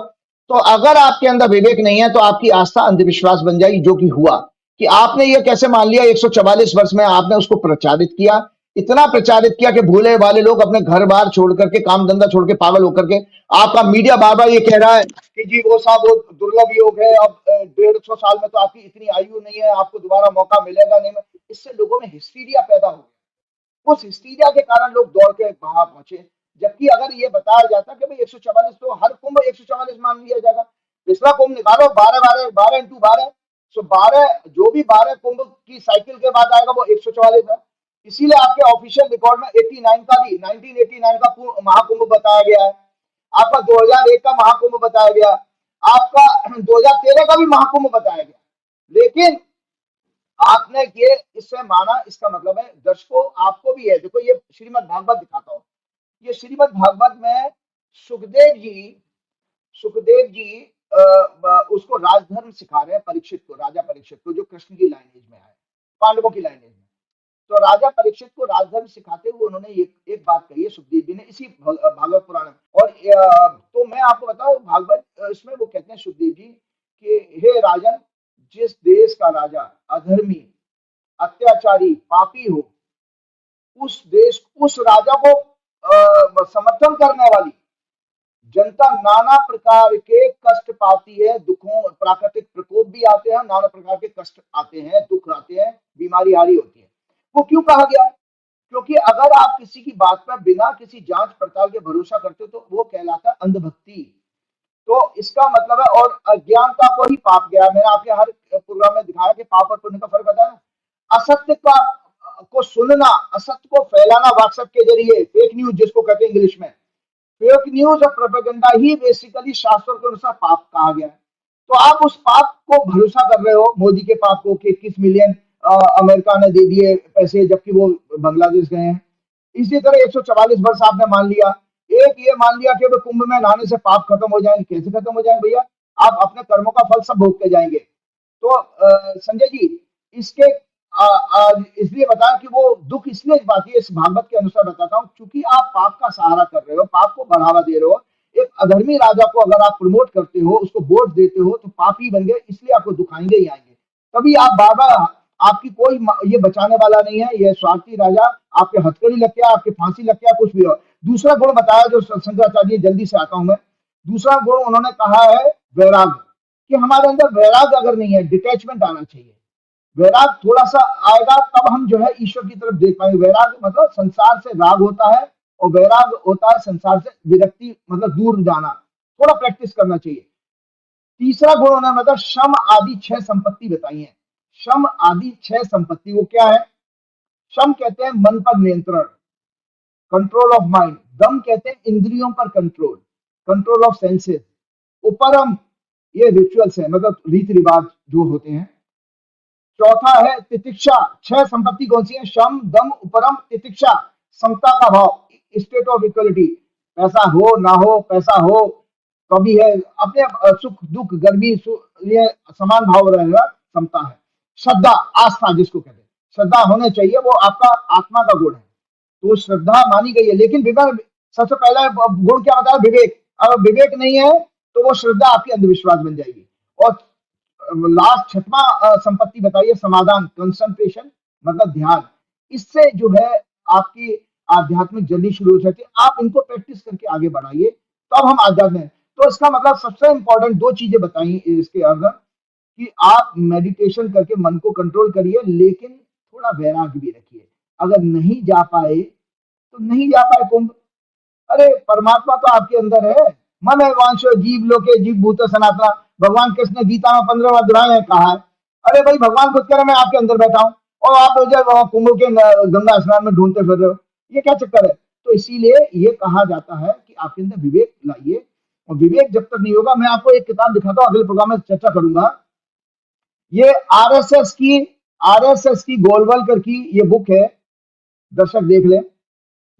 तो अगर आपके अंदर विवेक नहीं है तो आपकी आस्था अंधविश्वास बन जाएगी, जो कि हुआ कि आपने ये कैसे मान लिया 144 वर्ष में आपने उसको प्रचारित किया, इतना प्रचारित किया कि भूले वाले लोग अपने घर बार छोड़ करके, काम धंधा छोड़ के, पागल होकर के, आपका मीडिया बार बार ये कह रहा है कि जी वो साहब वो दुर्लभ योग है, अब 150 साल में तो आपकी इतनी आयु नहीं है, आपको दोबारा मौका मिलेगा नहीं। इससे लोगों में हिस्टीरिया पैदा हो गया। उस हिस्टीरिया के कारण लोग दौड़ के वहां पहुंचे। जबकि अगर ये बताया जाता कि भाई 144, तो हर कुंभ 144 मान लिया जाएगा। पिछला कुंभ निकालो, 12 इंटू 12, सो 12, जो भी 12 कुंभ की साइकिल के बाद आएगा वो 144 है। इसीलिए आपके ऑफिशियल रिकॉर्ड में 89 का भी, 1989 का महाकुंभ बताया गया है। आपका 2001 का महाकुंभ बताया गया, आपका 2013 का भी महाकुंभ बताया गया। लेकिन आपने ये इससे माना, इसका मतलब है दर्शकों आपको भी है। देखो ये श्रीमद् भागवत दिखाता हूं। ये श्रीमद् भागवत में सुखदेव जी उसको राजधर्म सिखा रहे हैं परीक्षित को, राजा परीक्षित को, जो कृष्ण की लाइनेज में है, पांडवों की लाइनेज में। तो राजा परीक्षित को राजधर्म सिखाते हुए उन्होंने एक बात कही है सुखदेव जी ने, इसी भागवत पुराण में। और तो मैं आपको बताऊं, भागवत इसमें वो कहते हैं सुखदेव जी कि हे राजन, जिस देश का राजा अधर्मी, अत्याचारी, पापी हो, उस राजा को समर्थन करने वाली जनता नाना प्रकार के कष्ट पाती है, दुखों, प्राकृतिक प्रकोप भी आते हैं, नाना प्रकार के कष्ट आते हैं, दुख आते हैं, बीमारी हारी होती है। वो क्यों कहा गया? क्योंकि अगर आप किसी की बात पर बिना किसी जांच पड़ताल के भरोसा करते हो तो वो कहलाता है अंधभक्ति। तो इसका मतलब है, और अज्ञानता को ही पाप गया। मैंने आपके हर प्रोग्राम में दिखाया कि पाप और पुण्य का फर्क बताया। असत्य का को सुनना, असत्य को फैलाना व्हाट्सएप के जरिए, फेक न्यूज जिसको कहते हैं इंग्लिश में, फेक न्यूज और प्रोपेगेंडा ही बेसिकली शास्त्रों के अनुसार पाप कहा गया है। तो आप उस पाप को भरोसा कर रहे हो, मोदी के पाप को कि 21 मिलियन अमेरिका ने दे दिए पैसे जबकि वो बांग्लादेश गए हैं। इसी तरह 144 वर्ष आपने मान लिया, एक ये मान लिया कि कुंभ में नहाने से पाप खत्म हो जाएंगे। कैसे खत्म हो जाएंगे भैया? आप अपने कर्मों का फल सब भोग के जाएंगे। तो संजय जी, इसके इसलिए बताया कि वो दुख इसलिए इस बात, इस भागवत के अनुसार बताता हूँ, क्योंकि आप पाप का सहारा कर रहे हो, पाप को बढ़ावा दे रहे हो। एक अधर्मी राजा को अगर आप प्रमोट करते हो, उसको वोट देते हो, तो पापी बन गए, इसलिए आपको दुखाएंगे ही आएंगे। तभी आप बाबा, आपकी कोई ये बचाने वाला नहीं है, ये स्वार्थी राजा आपके हथकड़ी लग गया, आपके फांसी लग गया, कुछ भी हो। दूसरा गुण बताया जो शंकराचार्य, जल्दी से आता हूं मैं। दूसरा गुण उन्होंने कहा है वैराग्य, कि हमारे अंदर वैराग्य अगर नहीं है, डिटैचमेंट आना चाहिए। वैराग थोड़ा सा आएगा तब हम जो है ईश्वर की तरफ देख पाएंगे। वैराग मतलब संसार से राग होता है, और वैराग होता है संसार से विरक्ति, मतलब दूर जाना। थोड़ा प्रैक्टिस करना चाहिए। तीसरा गुण उन्होंने मतलब शम आदि 6 संपत्ति बताई है। शम आदि 6 संपत्ति वो क्या है? शम कहते हैं मन पर नियंत्रण, कंट्रोल ऑफ माइंड। दम कहते हैं इंद्रियों पर कंट्रोल, कंट्रोल ऑफ सेंसेस। उपरम, ये रिचुअल्स है, मतलब रीति रिवाज जो होते हैं। चौथा है तितिक्षा। 6 संपत्ति कौन सी है? शम, दम, उपरम, तितिक्षा। समता का भाव, स्टेट ऑफ इक्वलिटी। पैसा हो ना हो, पैसा हो कभी है, अपने सुख दुख गर्मी ये समान भाव रहेगा, समता है। श्रद्धा, आस्था जिसको कहते हैं, श्रद्धा होने चाहिए, वो आपका आत्मा का गुण है। तो श्रद्धा मानी गई है। लेकिन विवेक, सबसे पहला गुण क्या बताया? विवेक। अगर विवेक नहीं है तो वो श्रद्धा आपकी अंधविश्वास बन जाएगी। और लास्ट छठवां संपत्ति बताइए, समाधान, कंसंट्रेशन, मतलब ध्यान। इससे जो है आपकी आध्यात्मिक जर्नी शुरू हो जाती है। आप इनको प्रैक्टिस करके आगे बढ़ाइए, तब हम आध्यात्म में। तो इसका मतलब सबसे इंपॉर्टेंट 2 चीजें बताई इसके अंदर, कि आप मेडिटेशन करके मन को कंट्रोल करिए, लेकिन थोड़ा वैराग्य भी रखिए। अगर नहीं जा पाए तो नहीं जा पाए कुंभ। अरे परमात्मा तो आपके अंदर है। मन है वांशो जीव लोके जीव भूत सनातना। भगवान कृष्ण ने गीता में 15वां अध्याय में कहा है। अरे भाई, भगवान खुद कह रहे मैं आपके अंदर बैठा हूँ, और आप जब कुंभ के गंगा स्नान में ढूंढते फिर रहे हो, ये क्या चक्कर है? तो इसीलिए ये कहा जाता है कि आपके अंदर विवेक लाइए। और विवेक जब तक नहीं होगा, मैं आपको एक किताब दिखाता हूँ, अगले प्रोग्राम में चर्चा करूंगा। ये आरएसएस की गोलवलकर की ये बुक है, दर्शक देख लें।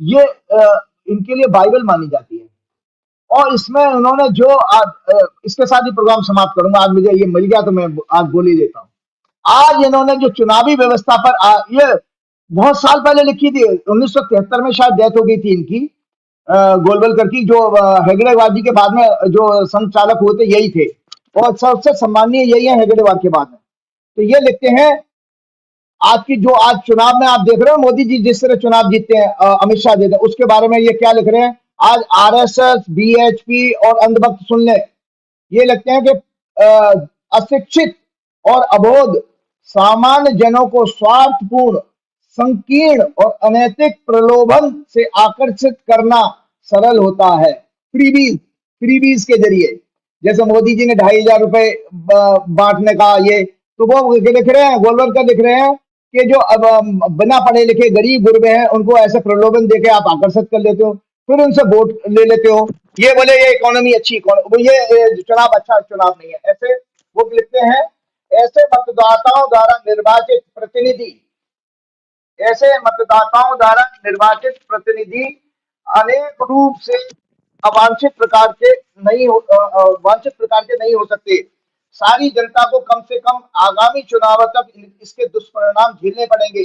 ये इनके लिए बाइबल मानी जाती है। और इसमें उन्होंने जो इसके साथ ही प्रोग्राम समाप्त करूंगा। आज मुझे ये मिल गया तो मैं आज बोल ही देता हूँ। आज इन्होंने जो चुनावी व्यवस्था पर ये बहुत साल पहले लिखी थी, 1973 में शायद डेथ हो गई थी इनकी, गोलवलकर की, जो हेगड़ेवार के बाद में जो संचालक हुए थे यही थे, और सबसे सम्माननीय यही है हेगड़ेवार के बाद में। तो ये लिखते हैं, आज की जो आज चुनाव में आप देख रहे हो, मोदी जी जिस तरह चुनाव जीतते हैं, अमित शाह जीते हैं, उसके बारे में ये क्या लिख रहे हैं? आज आरएसएस, बीएचपी और अंधभक्त सुन ले। ये लिखते हैं कि अशिक्षित और अबोध सामान्य जनों को स्वार्थपूर्ण, संकीर्ण और अनैतिक प्रलोभन से आकर्षित करना सरल होता है। फ्रीबीज के जरिए, जैसे मोदी जी ने 2,500 रुपए बांटने का, ये तो वो लिख रहे हैं, गोलवलकर लिख रहे हैं कि जो अब बिना पढ़े लिखे गरीब गुरबे हैं, उनको ऐसे प्रलोभन देके आप आकर्षित कर लेते हो, फिर उनसे वोट ले लेते हो। ये बोले ये इकोनॉमी अच्छी, ये चुनाव अच्छा चुनाव नहीं है, ऐसे वो लिखते हैं। ऐसे मतदाताओं द्वारा निर्वाचित प्रतिनिधि, ऐसे मतदाताओं द्वारा निर्वाचित प्रतिनिधि अनेक रूप से वांछित प्रकार के नहीं हो सकते। सारी जनता को कम से कम आगामी चुनाव तक इसके दुष्परिणाम झेलने पड़ेंगे।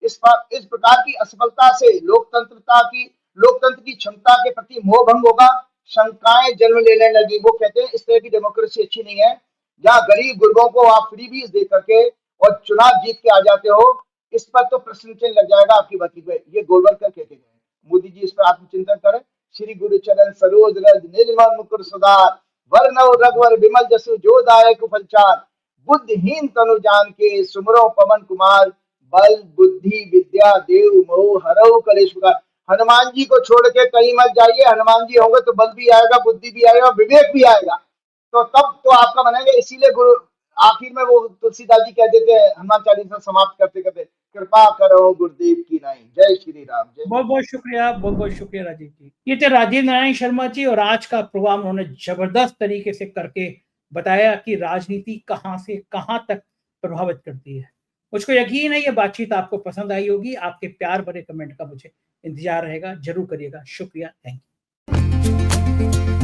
इस प्रकार की असफलता से लोकतंत्र की क्षमता के प्रति मोह भंग होगा, शंकाएं जन्म लेने लगी। वो कहते हैं इस तरह की डेमोक्रेसी अच्छी नहीं है, जहां गरीब गुरबों को आप फ्रीबीज दे करके और चुनाव जीत के आ जाते हो। इस पर तो प्रश्न चिन्ह लग जाएगा आपकी बातचीत पे। ये गोलवलकर कहते हैं। मोदी जी इस पर आत्मचिंतन करें, श्री गुरु चरण सरोज रज निर्मल मुकुर सुधार वर्णव रघुवर विमल जसु जो दायक फलचार बुद्धिहीन तनु जान के सुमरो पवन कुमार बल बुद्धि विद्या देव मोह हरऊ कलेश विकार। हनुमान जी को छोड़ के कहीं मत जाइए, हनुमान जी होंगे तो बल भी आएगा, बुद्धि भी आएगा, विवेक भी आएगा, तो तब तो आपका बनेगा। इसीलिए गुरु आखिर में वो तुलसीदास जी कह देते हैं हनुमान चालीसा समाप्त करते करते, कृपा करो गुरुदेव की नहीं। जय श्री राम। जय बहुत बहुत शुक्रिया राजीव जी। ये थे राजीव नारायण शर्मा जी, और आज का प्रोग्राम उन्होंने जबरदस्त तरीके से करके बताया कि राजनीति कहां से कहां तक प्रभावित करती है। मुझको यकीन है ये बातचीत आपको पसंद आई होगी। आपके प्यार भरे कमेंट का मुझे इंतजार रहेगा, जरूर करिएगा। शुक्रिया, थैंक यू।